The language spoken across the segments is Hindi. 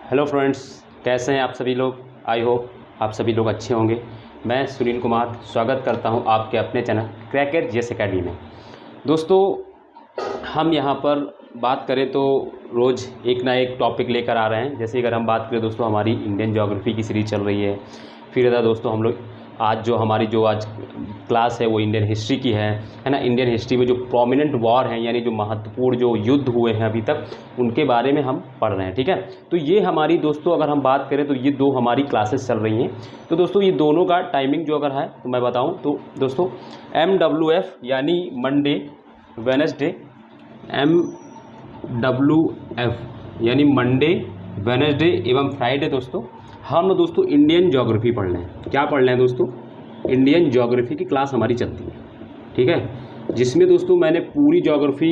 हेलो फ्रेंड्स, कैसे हैं आप सभी लोग। आई होप आप सभी लोग अच्छे होंगे। मैं सुनील कुमार स्वागत करता हूं आपके अपने चैनल क्रैकर जीएस एकेडमी में। दोस्तों, हम यहां पर बात करें तो रोज़ एक ना एक टॉपिक लेकर आ रहे हैं। जैसे अगर हम बात करें दोस्तों, हमारी इंडियन ज्योग्राफी की सीरीज़ चल रही है। फिर था दोस्तों हम लोग आज क्लास है वो इंडियन हिस्ट्री की है ना। इंडियन हिस्ट्री में जो प्रोमिनेंट वॉर हैं, यानी जो महत्वपूर्ण जो युद्ध हुए हैं अभी तक, उनके बारे में हम पढ़ रहे हैं। ठीक है, तो ये हमारी दोस्तों अगर हम बात करें तो ये दो हमारी क्लासेस चल रही हैं। तो दोस्तों ये दोनों का टाइमिंग जो अगर है तो मैं बताऊं तो दोस्तों MWF यानी मंडे, वेडनेसडे, MWF यानी मंडे, वेडनेसडे एवं फ्राइडे दोस्तों हम दोस्तों इंडियन ज्योग्राफी पढ़ रहे हैं। क्या पढ़ रहे हैं दोस्तों? इंडियन ज्योग्राफी की क्लास हमारी चलती है। ठीक है, जिसमें दोस्तों मैंने पूरी ज्योग्राफी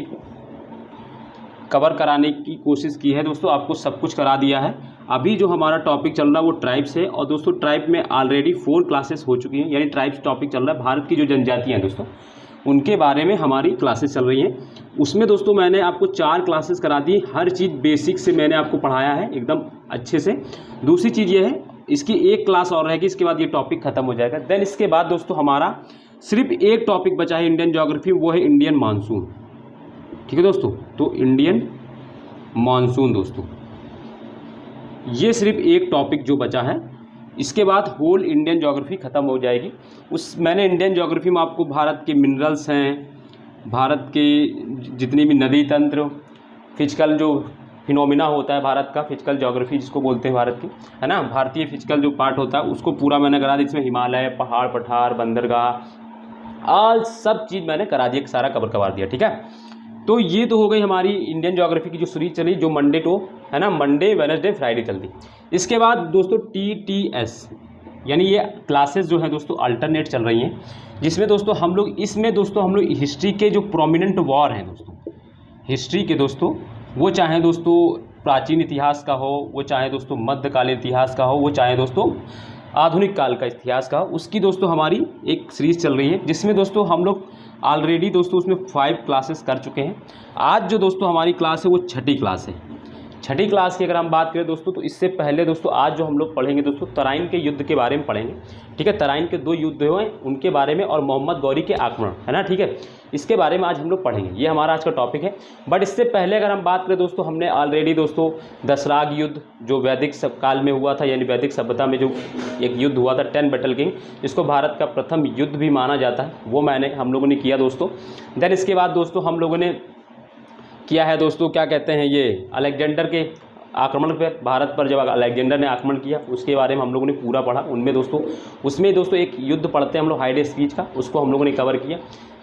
कवर कराने की कोशिश की है। दोस्तों आपको सब कुछ करा दिया है। अभी जो हमारा टॉपिक चल रहा है वो ट्राइब्स है, और दोस्तों ट्राइब में ऑलरेडी 4 क्लासेस हो चुकी हैं, यानी ट्राइब्स टॉपिक चल रहा है। भारत की जो जनजातियाँ हैं दोस्तों, उनके बारे में हमारी क्लासेस चल रही हैं। उसमें दोस्तों मैंने आपको 4 क्लासेस करा दी। हर चीज़ बेसिक से मैंने आपको पढ़ाया है एकदम अच्छे से। दूसरी चीज़ ये है, इसकी एक क्लास और रहेगी, इसके बाद ये टॉपिक ख़त्म हो जाएगा। देन इसके बाद दोस्तों हमारा सिर्फ एक टॉपिक बचा है इंडियन ज्योग्राफी, वो है इंडियन मानसून। ठीक है दोस्तों, तो इंडियन मानसून दोस्तों ये सिर्फ एक टॉपिक जो बचा है। इसके बाद होल इंडियन ज्योग्राफी ख़त्म हो जाएगी। मैंने इंडियन ज्योग्राफी में आपको भारत के मिनरल्स हैं, भारत के जितनी भी नदी तंत्र, फिजिकल जो फिनोमिना होता है भारत का, फिजिकल ज्योग्राफी जिसको बोलते हैं भारत की, है ना, भारतीय फिजिकल जो पार्ट होता है उसको पूरा मैंने करा दिया। इसमें हिमालय, पहाड़, पठार, बंदरगाह, ऑल सब चीज़ मैंने करा दिया, सारा कवर करवा दिया। ठीक है, तो ये तो हो गई हमारी इंडियन ज्योग्राफी की जो सीरीज चली, जो मंडे टू है ना, मंडे, वेडनेसडे, फ्राइडे चलती। इसके बाद दोस्तों TTS यानी ये क्लासेस जो है दोस्तों अल्टरनेट चल रही हैं, जिसमें दोस्तों हम लोग हिस्ट्री के जो प्रोमिनेंट वॉर हैं दोस्तों, हिस्ट्री के दोस्तों, वो चाहे दोस्तों प्राचीन इतिहास का हो, वो चाहे दोस्तों मध्यकालीन इतिहास का हो, वो चाहे दोस्तों आधुनिक काल का इतिहास का, उसकी दोस्तों हमारी एक सीरीज़ चल रही है, जिसमें दोस्तों हम लोग ऑलरेडी दोस्तों उसमें 5 क्लासेस कर चुके हैं। आज जो दोस्तों हमारी क्लास है वो छठी क्लास है। छठी क्लास की अगर हम बात करें दोस्तों, तो इससे पहले दोस्तों आज जो हम लोग पढ़ेंगे दोस्तों तराइन के युद्ध के बारे में पढ़ेंगे। ठीक है, तराइन के 2 युद्ध हुए उनके बारे में, और मोहम्मद गौरी के आक्रमण, है ना। ठीक है, इसके बारे में आज हम लोग पढ़ेंगे, ये हमारा आज का टॉपिक है। बट इससे पहले अगर हम बात करें दोस्तों, हमने ऑलरेडी दोस्तों दसराग युद्ध जो वैदिक काल में हुआ था, यानी वैदिक सभ्यता में जो एक युद्ध हुआ था 10 बैटल किंग, जिसको भारत का प्रथम युद्ध भी माना जाता है, वो हम लोगों ने किया दोस्तों। देन इसके बाद दोस्तों हम लोगों ने किया है दोस्तों, क्या कहते हैं, ये अलेक्जेंडर के आक्रमण पर, भारत पर जब अलेक्जेंडर ने आक्रमण किया उसके बारे में हम लोगों ने पूरा पढ़ा। उसमें दोस्तों एक युद्ध पढ़ते हैं हम लोग हाइडेस स्पीच का, उसको हम लोगों ने कवर किया।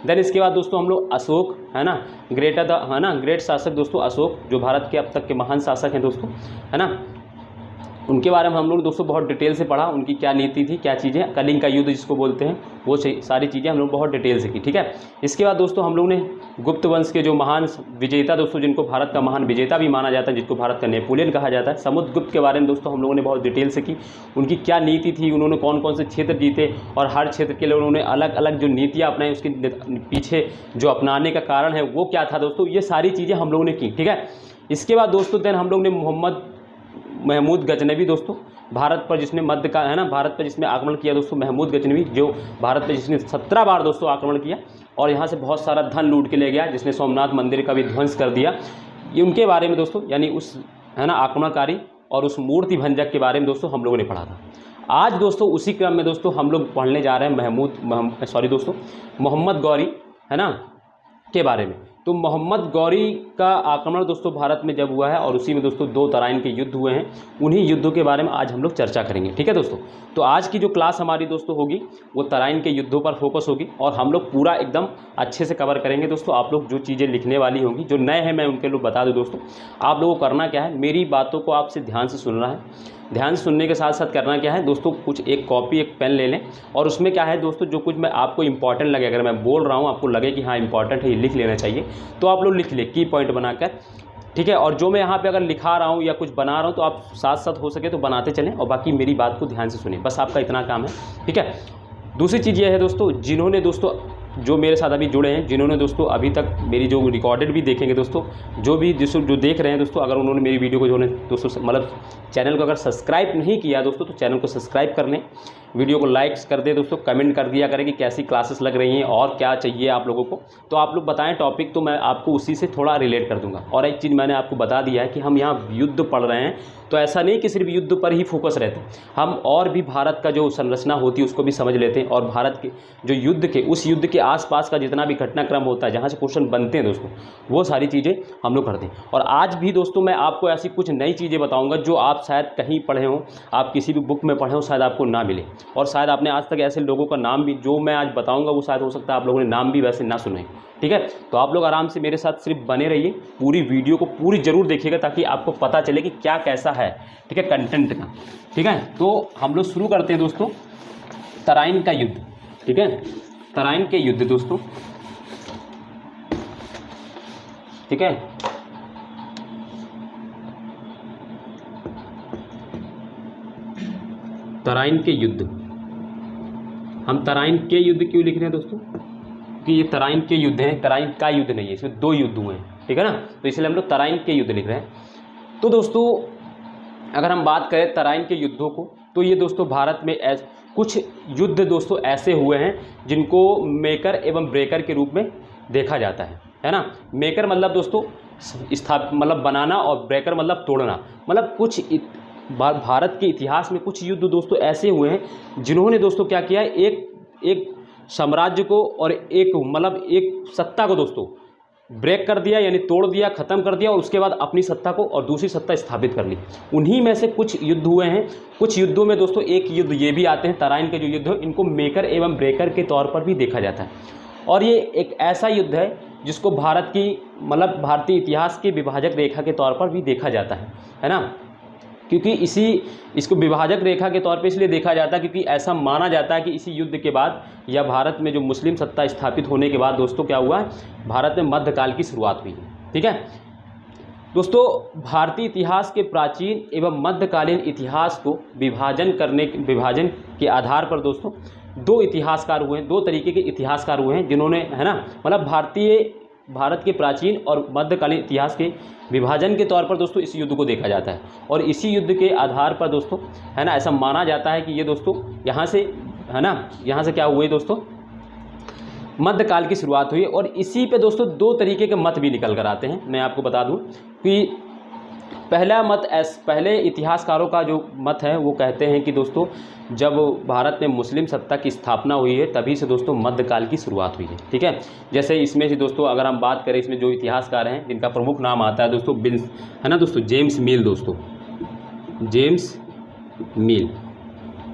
देन इसके बाद दोस्तों हम लोग अशोक, है ना, ग्रेट शासक दोस्तों अशोक, जो भारत के अब तक के महान शासक हैं दोस्तों, है ना, उनके बारे में हम लोग दोस्तों बहुत डिटेल से पढ़ा। उनकी क्या नीति थी, क्या चीज़ें, कलिंग का युद्ध जिसको बोलते हैं, वो सारी चीज़ें हम लोग बहुत डिटेल से की। ठीक है, इसके बाद दोस्तों हम लोग ने गुप्त वंश के जो महान विजेता दोस्तों, जिनको भारत का महान विजेता भी माना जाता है, जिसको भारत का नेपोलियन कहा जाता है, समुद्रगुप्त के बारे में दोस्तों हम लोगों ने बहुत डिटेल से की। उनकी क्या नीति थी, उन्होंने कौन कौन से क्षेत्र जीते, और हर क्षेत्र के लिए उन्होंने अलग अलग जो नीतियाँ अपनाई, उसके पीछे जो अपनाने का कारण है वो क्या था दोस्तों, ये सारी चीज़ें हम लोगों ने की। ठीक है, इसके बाद दोस्तों देन हम लोग ने महमूद गजनवी दोस्तों, भारत पर जिसने भारत पर जिसने आक्रमण किया दोस्तों, महमूद गजनवी, जो भारत पर जिसने 17 बार दोस्तों आक्रमण किया और यहाँ से बहुत सारा धन लूट के ले गया, जिसने सोमनाथ मंदिर का भी ध्वंस कर दिया, ये उनके बारे में दोस्तों, यानी उस आक्रमणकारी और उस मूर्ति भंजक के बारे में दोस्तों हम लोगों ने पढ़ा था। आज दोस्तों उसी क्रम में दोस्तों हम लोग पढ़ने जा रहे हैं मोहम्मद गौरी, है ना, के बारे में। तो मोहम्मद गौरी का आक्रमण दोस्तों भारत में जब हुआ है, और उसी में दोस्तों 2 तराइन के युद्ध हुए हैं, उन्हीं युद्धों के बारे में आज हम लोग चर्चा करेंगे। ठीक है दोस्तों, तो आज की जो क्लास हमारी दोस्तों होगी वो तराइन के युद्धों पर फोकस होगी, और हम लोग पूरा एकदम अच्छे से कवर करेंगे दोस्तों। आप लोग जो चीज़ें लिखने वाली होंगी, जो नए हैं मैं उनके लोग बता दूँ दोस्तों, आप लोगों को करना क्या है, मेरी बातों को आपसे ध्यान से सुनना है। ध्यान सुनने के साथ साथ करना क्या है दोस्तों, कुछ एक कॉपी एक पेन ले लें, और उसमें क्या है दोस्तों, जो कुछ मैं आपको इंपॉर्टेंट लगे, अगर मैं बोल रहा हूँ आपको लगे कि हाँ इंपॉर्टेंट है, ये लिख लेना चाहिए, तो आप लोग लिख ले की पॉइंट बनाकर। ठीक है, और जो मैं यहाँ पे अगर लिखा रहा हूँ या कुछ बना रहा हूँ, तो आप साथ साथ हो सके तो बनाते चलें, और बाकी मेरी बात को ध्यान से सुनें, बस आपका इतना काम है। ठीक है, दूसरी चीज़ ये है दोस्तों, जिन्होंने दोस्तों जो मेरे साथ अभी जुड़े हैं, जिन्होंने दोस्तों अभी तक मेरी जो रिकॉर्डेड भी देखेंगे दोस्तों, जो देख रहे हैं दोस्तों, अगर उन्होंने मेरी वीडियो को जो है दोस्तों मतलब चैनल को अगर सब्सक्राइब नहीं किया दोस्तों तो चैनल को सब्सक्राइब कर लें, वीडियो को लाइक्स कर दें दोस्तों, कमेंट कर दिया करें कि कैसी क्लासेस लग रही हैं और क्या चाहिए आप लोगों को। तो आप लोग बताएं टॉपिक, तो मैं आपको उसी से थोड़ा रिलेट कर दूंगा। और एक चीज़ मैंने आपको बता दिया है कि हम यहाँ युद्ध पढ़ रहे हैं, तो ऐसा नहीं कि सिर्फ युद्ध पर ही फोकस रहते, हम और भी भारत का जो संरचना होती है उसको भी समझ लेते हैं, और भारत के जो युद्ध के उस युद्ध के आसपास का जितना भी घटनाक्रम होता है, जहाँ से क्वेश्चन बनते हैं दोस्तों, वो सारी चीज़ें हम लोग करते हैं। और आज भी दोस्तों मैं आपको ऐसी कुछ नई चीज़ें बताऊँगा जो आप शायद कहीं पढ़े हों, आप किसी भी बुक में पढ़े हों, शायद आपको ना मिले, और शायद आपने आज तक ऐसे लोगों का नाम भी, जो मैं आज बताऊँगा वो शायद हो सकता है आप लोगों ने नाम भी वैसे ना सुने। ठीक है, तो आप लोग आराम से मेरे साथ सिर्फ बने रहिए, पूरी वीडियो को पूरी ज़रूर देखिएगा ताकि आपको पता चले कि क्या कैसा है, ठीक है, कंटेंट का। ठीक है, तो हम लोग शुरू करते हैं दोस्तों तराइन का युद्ध। ठीक है, तराइन के युद्ध दोस्तों। ठीक है, तराइन के युद्ध। हम तराइन के युद्ध क्यों लिख रहे हैं दोस्तों? कि ये तराइन के युद्ध हैं, तराइन का युद्ध नहीं है, इसमें 2 युद्ध हुए हैं। ठीक है ना, तो इसलिए हम लोग तराइन के युद्ध लिख रहे हैं। तो दोस्तों अगर हम बात करें तराइन के युद्धों को, तो ये दोस्तों भारत में कुछ युद्ध दोस्तों ऐसे हुए हैं जिनको मेकर एवं ब्रेकर के रूप में देखा जाता है ना। मेकर मतलब दोस्तों मतलब बनाना, और ब्रेकर मतलब तोड़ना। मतलब कुछ भारत के इतिहास में कुछ युद्ध दोस्तों ऐसे हुए हैं जिन्होंने दोस्तों क्या किया, एक साम्राज्य को और एक सत्ता को दोस्तों ब्रेक कर दिया, यानी तोड़ दिया, ख़त्म कर दिया, और उसके बाद अपनी सत्ता को और दूसरी सत्ता स्थापित कर ली। उन्हीं में से कुछ युद्ध हुए हैं। कुछ युद्धों में दोस्तों एक युद्ध ये भी आते हैं, तराइन के जो युद्ध है, इनको मेकर एवं ब्रेकर के तौर पर भी देखा जाता है। और ये एक ऐसा युद्ध है जिसको भारत की भारतीय इतिहास के विभाजक रेखा के तौर पर भी देखा जाता है ना। क्योंकि इसको विभाजक रेखा के तौर पे इसलिए देखा जाता है क्योंकि ऐसा माना जाता है कि इसी युद्ध के बाद या भारत में जो मुस्लिम सत्ता स्थापित होने के बाद दोस्तों क्या हुआ, भारत में मध्यकाल की शुरुआत हुई है। ठीक है दोस्तों, भारतीय इतिहास के प्राचीन एवं मध्यकालीन इतिहास को विभाजन के आधार पर दोस्तों 2 इतिहासकार हुए हैं, 2 तरीके के इतिहासकार हुए हैं जिन्होंने, है ना, भारत के प्राचीन और मध्यकालीन इतिहास के विभाजन के तौर पर दोस्तों इस युद्ध को देखा जाता है। और इसी युद्ध के आधार पर दोस्तों, है ना, ऐसा माना जाता है कि ये दोस्तों यहाँ से, है ना, यहाँ से क्या हुए दोस्तों, मध्यकाल की शुरुआत हुई। और इसी पे दोस्तों 2 तरीके के मत भी निकल कर आते हैं। मैं आपको बता दूं कि पहले इतिहासकारों का जो मत है वो कहते हैं कि दोस्तों जब भारत में मुस्लिम सत्ता की स्थापना हुई है तभी से दोस्तों मध्यकाल की शुरुआत हुई है। ठीक है, जैसे इसमें से दोस्तों अगर हम बात करें, इसमें जो इतिहासकार हैं जिनका प्रमुख नाम आता है दोस्तों है ना दोस्तों, जेम्स मिल दोस्तों, जेम्स मिल।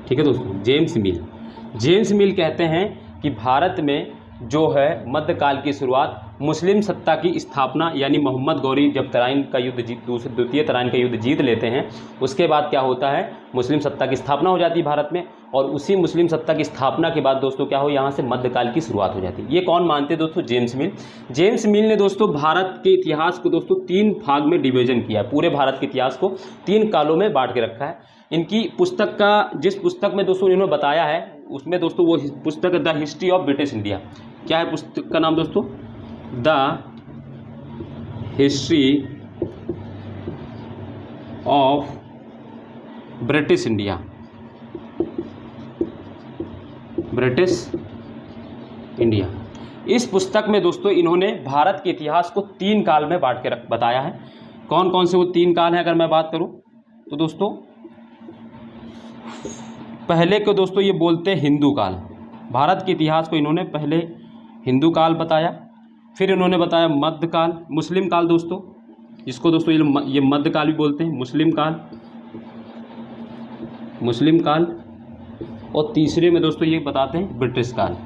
ठीक है दोस्तों, जेम्स मिल कहते हैं कि भारत में जो है मध्यकाल की शुरुआत मुस्लिम सत्ता की स्थापना, यानी मोहम्मद गौरी जब तराइन का युद्ध द्वितीय तराइन का युद्ध जीत लेते हैं, उसके बाद क्या होता है, मुस्लिम सत्ता की स्थापना हो जाती है भारत में। और उसी मुस्लिम सत्ता की स्थापना के बाद दोस्तों क्या हो, यहाँ से मध्यकाल की शुरुआत हो जाती है। ये कौन मानते हैं दोस्तों? जेम्स मिल ने दोस्तों भारत के इतिहास को दोस्तों 3 भाग में डिवीजन किया है। पूरे भारत के इतिहास को 3 कालों में बांट के रखा है। इनकी पुस्तक का, जिस पुस्तक में दोस्तों इन्होंने बताया है, उसमें दोस्तों वो पुस्तक है the history of British India. क्या है पुस्तक का नाम दोस्तों? The history of British India, इस पुस्तक में दोस्तों इन्होंने भारत के इतिहास को 3 काल में बांट के बताया है। कौन कौन से वो 3 काल हैं अगर मैं बात करूं तो दोस्तों, पहले को दोस्तों ये बोलते हैं हिंदू काल। भारत के इतिहास को इन्होंने पहले हिंदू काल बताया, फिर इन्होंने बताया मध्यकाल, मुस्लिम काल दोस्तों, इसको दोस्तों ये मध्यकाल भी बोलते हैं, मुस्लिम काल, और तीसरे में दोस्तों ये बताते हैं ब्रिटिश काल।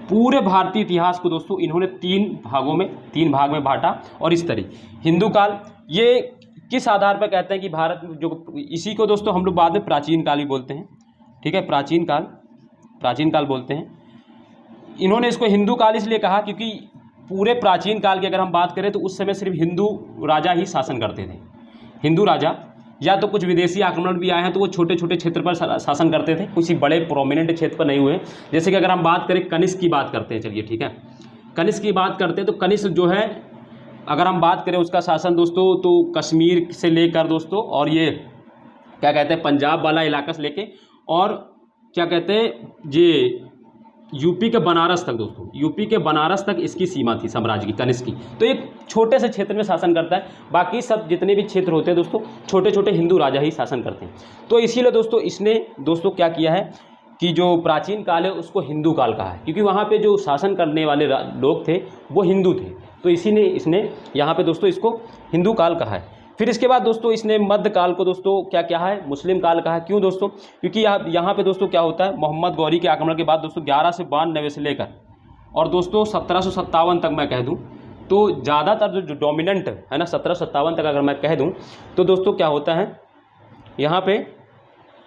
पूरे भारतीय इतिहास को दोस्तों इन्होंने 3 भाग में बांटा। और इस तरीके हिंदू काल, ये किस आधार पर कहते हैं कि भारत जो, इसी को दोस्तों हम लोग बाद में प्राचीन काल भी बोलते हैं। ठीक है, प्राचीन काल बोलते हैं। इन्होंने इसको हिंदू काल इसलिए कहा क्योंकि पूरे प्राचीन काल की अगर हम बात करें तो उस समय सिर्फ हिंदू राजा ही शासन करते थे। हिंदू राजा या तो कुछ विदेशी आक्रमण भी आए हैं तो वो छोटे छोटे क्षेत्र पर शासन करते थे, किसी बड़े प्रोमिनेंट क्षेत्र पर नहीं हुए। जैसे कि अगर हम बात करें कनिष्क की बात करते हैं, चलिए ठीक है, कनिष्क की बात करते हैं तो कनिष्क जो है अगर हम बात करें उसका शासन दोस्तों तो कश्मीर से लेकर दोस्तों और ये क्या कहते हैं पंजाब वाला इलाका से लेके और क्या कहते हैं ये यूपी के बनारस तक दोस्तों, यूपी के बनारस तक इसकी सीमा थी साम्राज्य की, कनिष्क की। तो एक छोटे से क्षेत्र में शासन करता है, बाकी सब जितने भी क्षेत्र होते हैं दोस्तों छोटे छोटे हिंदू राजा ही शासन करते हैं। तो इसीलिए दोस्तों इसने दोस्तों क्या किया है कि जो प्राचीन काल है उसको हिंदू काल कहा है, क्योंकि वहाँ पे जो शासन करने वाले लोग थे वो हिंदू थे, तो इसी ने इसने यहाँ पे दोस्तों इसको हिंदू काल कहा है। फिर इसके बाद दोस्तों इसने मध्य काल को दोस्तों क्या कहा है, मुस्लिम काल कहा है। क्यों दोस्तों, क्योंकि यहाँ पे दोस्तों क्या होता है, मोहम्मद गौरी के आक्रमण के बाद दोस्तों 1192 से लेकर और दोस्तों 1757 तक मैं कह दूँ तो ज़्यादातर जो डोमिनेंट है ना 1757 तक अगर मैं कह दूँ तो दोस्तों क्या होता है, यहाँ पे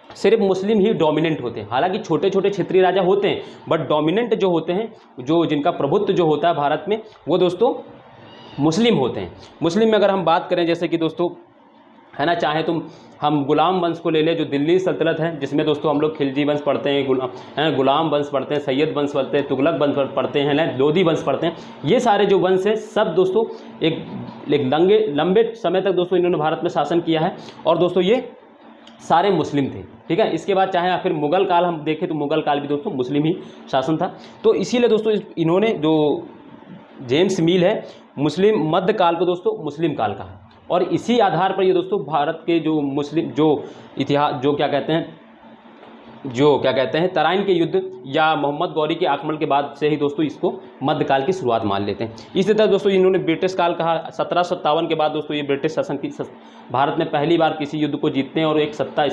सिर्फ मुस्लिम ही डोमिनेंट होते हैं। हालांकि छोटे छोटे क्षेत्रीय राजा होते हैं बट डोमिनेंट जो होते हैं, जो जिनका प्रभुत्व जो होता है भारत में, वो दोस्तों मुस्लिम होते हैं। मुस्लिम में अगर हम बात करें जैसे कि दोस्तों है ना, चाहे तुम हम गुलाम वंश को ले लें जो दिल्ली सल्तनत है, जिसमें दोस्तों हम लोग खिलजी वंश पढ़ते हैं, गुलाम वंश पढ़ते हैं, सैयद वंश पढ़ते हैं, तुगलक वंश पढ़ते हैं ना, लोधी वंश पढ़ते हैं। ये सारे जो वंश हैं सब दोस्तों एक लंबे समय तक दोस्तों इन्होंने भारत में शासन किया है और दोस्तों ये सारे मुस्लिम थे, ठीक है। इसके बाद चाहे फिर मुगल काल हम देखें तो मुगल काल भी दोस्तों मुस्लिम ही शासन था। तो इसीलिए दोस्तों इन्होंने जो जेम्स मिल है मुस्लिम मध्य काल को दोस्तों मुस्लिम काल कहा और इसी आधार पर ये दोस्तों भारत के जो मुस्लिम जो इतिहास जो क्या कहते हैं तराइन के युद्ध या मोहम्मद गौरी के आक्रमण के बाद से ही दोस्तों इसको मध्यकाल की शुरुआत मान लेते हैं। इसी तरह दोस्तों इन्होंने ब्रिटिश काल कहा। 1757 के बाद दोस्तों ये ब्रिटिश शासन की भारत में पहली बार किसी युद्ध को जीतते हैं और एक सत्ता,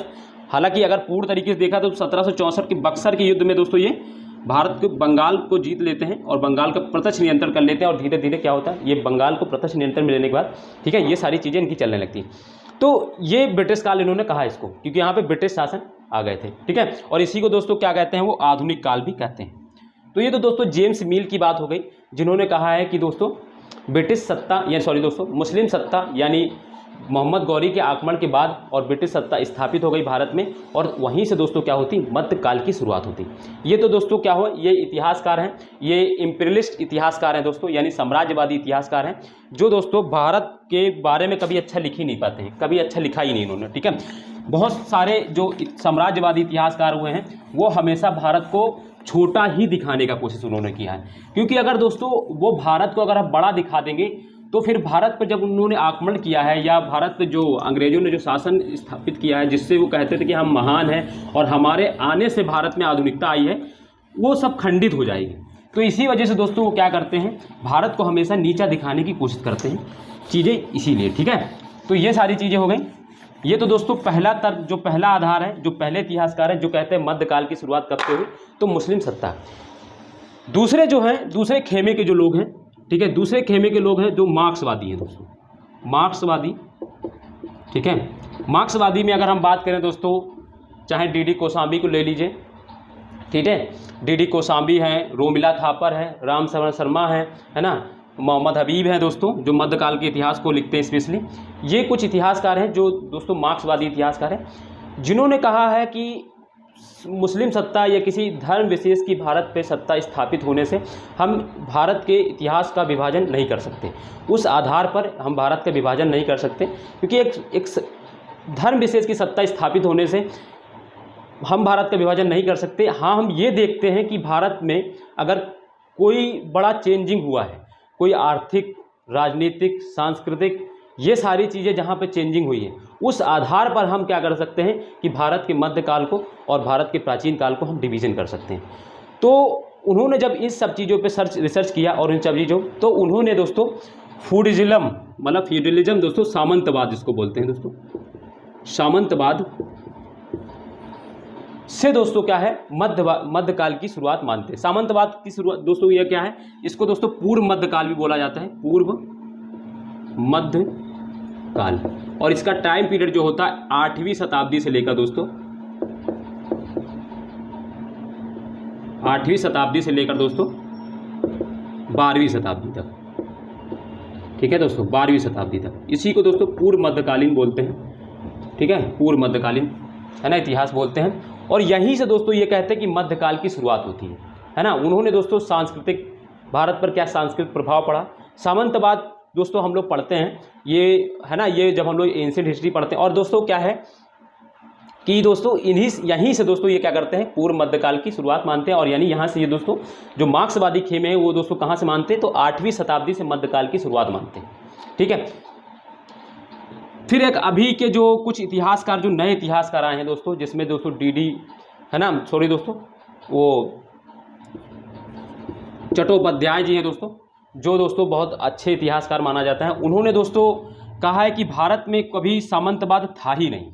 हालांकि अगर पूर्ण तरीके से देखा तो 1764 के बक्सर के युद्ध में दोस्तों ये भारत के बंगाल को जीत लेते हैं और बंगाल का प्रत्यक्ष नियंत्रण कर लेते हैं और धीरे धीरे क्या होता है, ये बंगाल को प्रत्यक्ष नियंत्रण में लेने के बाद ठीक है ये सारी चीज़ें इनकी चलने लगती हैं। तो ये ब्रिटिश काल इन्होंने कहा इसको, क्योंकि यहाँ पे ब्रिटिश शासन आ गए थे, ठीक है। और इसी को दोस्तों क्या कहते हैं, वो आधुनिक काल भी कहते हैं। तो ये तो दोस्तों जेम्स मिल की बात हो गई, जिन्होंने कहा है कि दोस्तों ब्रिटिश सत्ता दोस्तों मुस्लिम सत्ता यानी मोहम्मद गौरी के आक्रमण के बाद और ब्रिटिश सत्ता स्थापित हो गई भारत में और वहीं से दोस्तों क्या होती मध्यकाल की शुरुआत होती। ये तो दोस्तों क्या हो, ये इतिहासकार हैं, ये इंपीरियलिस्ट इतिहासकार हैं दोस्तों, यानी साम्राज्यवादी इतिहासकार हैं जो दोस्तों भारत के बारे में कभी अच्छा लिख ही नहीं पाते हैं, कभी अच्छा लिखा ही नहीं इन्होंने, ठीक है। बहुत सारे जो साम्राज्यवादी इतिहासकार हुए हैं वो हमेशा भारत को छोटा ही दिखाने का कोशिश उन्होंने किया है, क्योंकि अगर दोस्तों वो भारत को अगर आप बड़ा दिखा देंगे तो फिर भारत पर जब उन्होंने आक्रमण किया है या भारत पे जो अंग्रेजों ने जो शासन स्थापित किया है जिससे वो कहते थे कि हम महान हैं और हमारे आने से भारत में आधुनिकता आई है, वो सब खंडित हो जाएगी। तो इसी वजह से दोस्तों वो क्या करते हैं, भारत को हमेशा नीचा दिखाने की कोशिश करते हैं चीज़ें, इसीलिए, ठीक है। तो ये सारी चीज़ें हो गई। ये तो दोस्तों पहला तर्क, जो पहला आधार है, जो पहले इतिहासकार हैं जो कहते हैं मध्यकाल की शुरुआत कब से हुई, तो मुस्लिम सत्ता। दूसरे जो हैं, दूसरे खेमे के जो लोग हैं, ठीक है, दूसरे खेमे के लोग हैं जो मार्क्सवादी हैं दोस्तों, मार्क्सवादी, ठीक है। मार्क्सवादी में अगर हम बात करें दोस्तों, चाहे डी कोशाम्बी को ले लीजिए, ठीक है, डी कोशाम्बी हैं, रोमिला थापर है, राम शरण शर्मा है ना, मोहम्मद हबीब हैं दोस्तों जो मध्यकाल के इतिहास को लिखते हैं स्पेशली। ये कुछ इतिहासकार हैं जो दोस्तों मार्क्सवादी इतिहासकार हैं, जिन्होंने कहा है कि मुस्लिम सत्ता या किसी धर्म विशेष की भारत पे सत्ता स्थापित होने से हम भारत के इतिहास का विभाजन नहीं कर सकते। उस आधार पर हम भारत का विभाजन नहीं कर सकते, क्योंकि एक धर्म विशेष की सत्ता स्थापित होने से हम भारत का विभाजन नहीं कर सकते। हाँ, हम ये देखते हैं कि भारत में अगर कोई बड़ा चेंजिंग हुआ है, कोई आर्थिक, राजनीतिक, सांस्कृतिक, ये सारी चीज़ें जहाँ पे चेंजिंग हुई है, उस आधार पर हम क्या कर सकते हैं कि भारत के मध्यकाल को और भारत के प्राचीन काल को हम डिवीज़न कर सकते हैं। तो उन्होंने जब इस सब चीज़ों पे रिसर्च किया और इन सब चीज़ों, तो उन्होंने दोस्तों फ्यूडलिज्म, मतलब फ्यूडलिज्म दोस्तों सामंतवाद जिसको बोलते हैं दोस्तों, सामंतवाद से दोस्तों क्या है मध्यकाल की शुरुआत मानते हैं। सामंतवाद की शुरुआत दोस्तों यह क्या है, इसको दोस्तों पूर्व मध्यकाल भी बोला जाता है, पूर्व मध्यकाल। और इसका टाइम पीरियड जो होता है 8वीं शताब्दी से लेकर दोस्तों 8वीं शताब्दी से लेकर दोस्तों 12वीं शताब्दी तक, ठीक है दोस्तों, 12वीं शताब्दी तक। इसी को दोस्तों पूर्व मध्यकालीन बोलते हैं, ठीक है, पूर्व मध्यकालीन है ना इतिहास बोलते हैं। और यहीं से दोस्तों ये कहते हैं कि मध्यकाल की शुरुआत होती है ना। उन्होंने दोस्तों सांस्कृतिक भारत पर क्या सांस्कृतिक प्रभाव पड़ा, सामंतवाद दोस्तों हम लोग पढ़ते हैं ये है ना, ये जब हम लोग एंशिएंट हिस्ट्री पढ़ते हैं। और दोस्तों क्या है कि दोस्तों यहीं से दोस्तों ये क्या करते हैं, पूर्व मध्यकाल की शुरुआत मानते हैं। और यानी यहाँ से ये दोस्तों जो मार्क्सवादी खेमे हैं वो दोस्तों कहाँ से मानते हैं, तो 8वीं शताब्दी से मध्यकाल की शुरुआत मानते हैं। ठीक है, फिर एक अभी के जो कुछ इतिहासकार, जो नए इतिहासकार आए हैं दोस्तों, जिसमें दोस्तों डी है ना, सॉरी दोस्तों, वो चट्टोपाध्याय जी हैं दोस्तों, जो दोस्तों बहुत अच्छे इतिहासकार माना जाता है। उन्होंने दोस्तों कहा है कि भारत में कभी सामंतवाद था ही नहीं,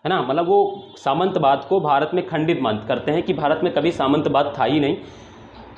है ना, मतलब वो सामंतवाद को भारत में खंडित करते हैं कि भारत में कभी सामंतवाद था ही नहीं।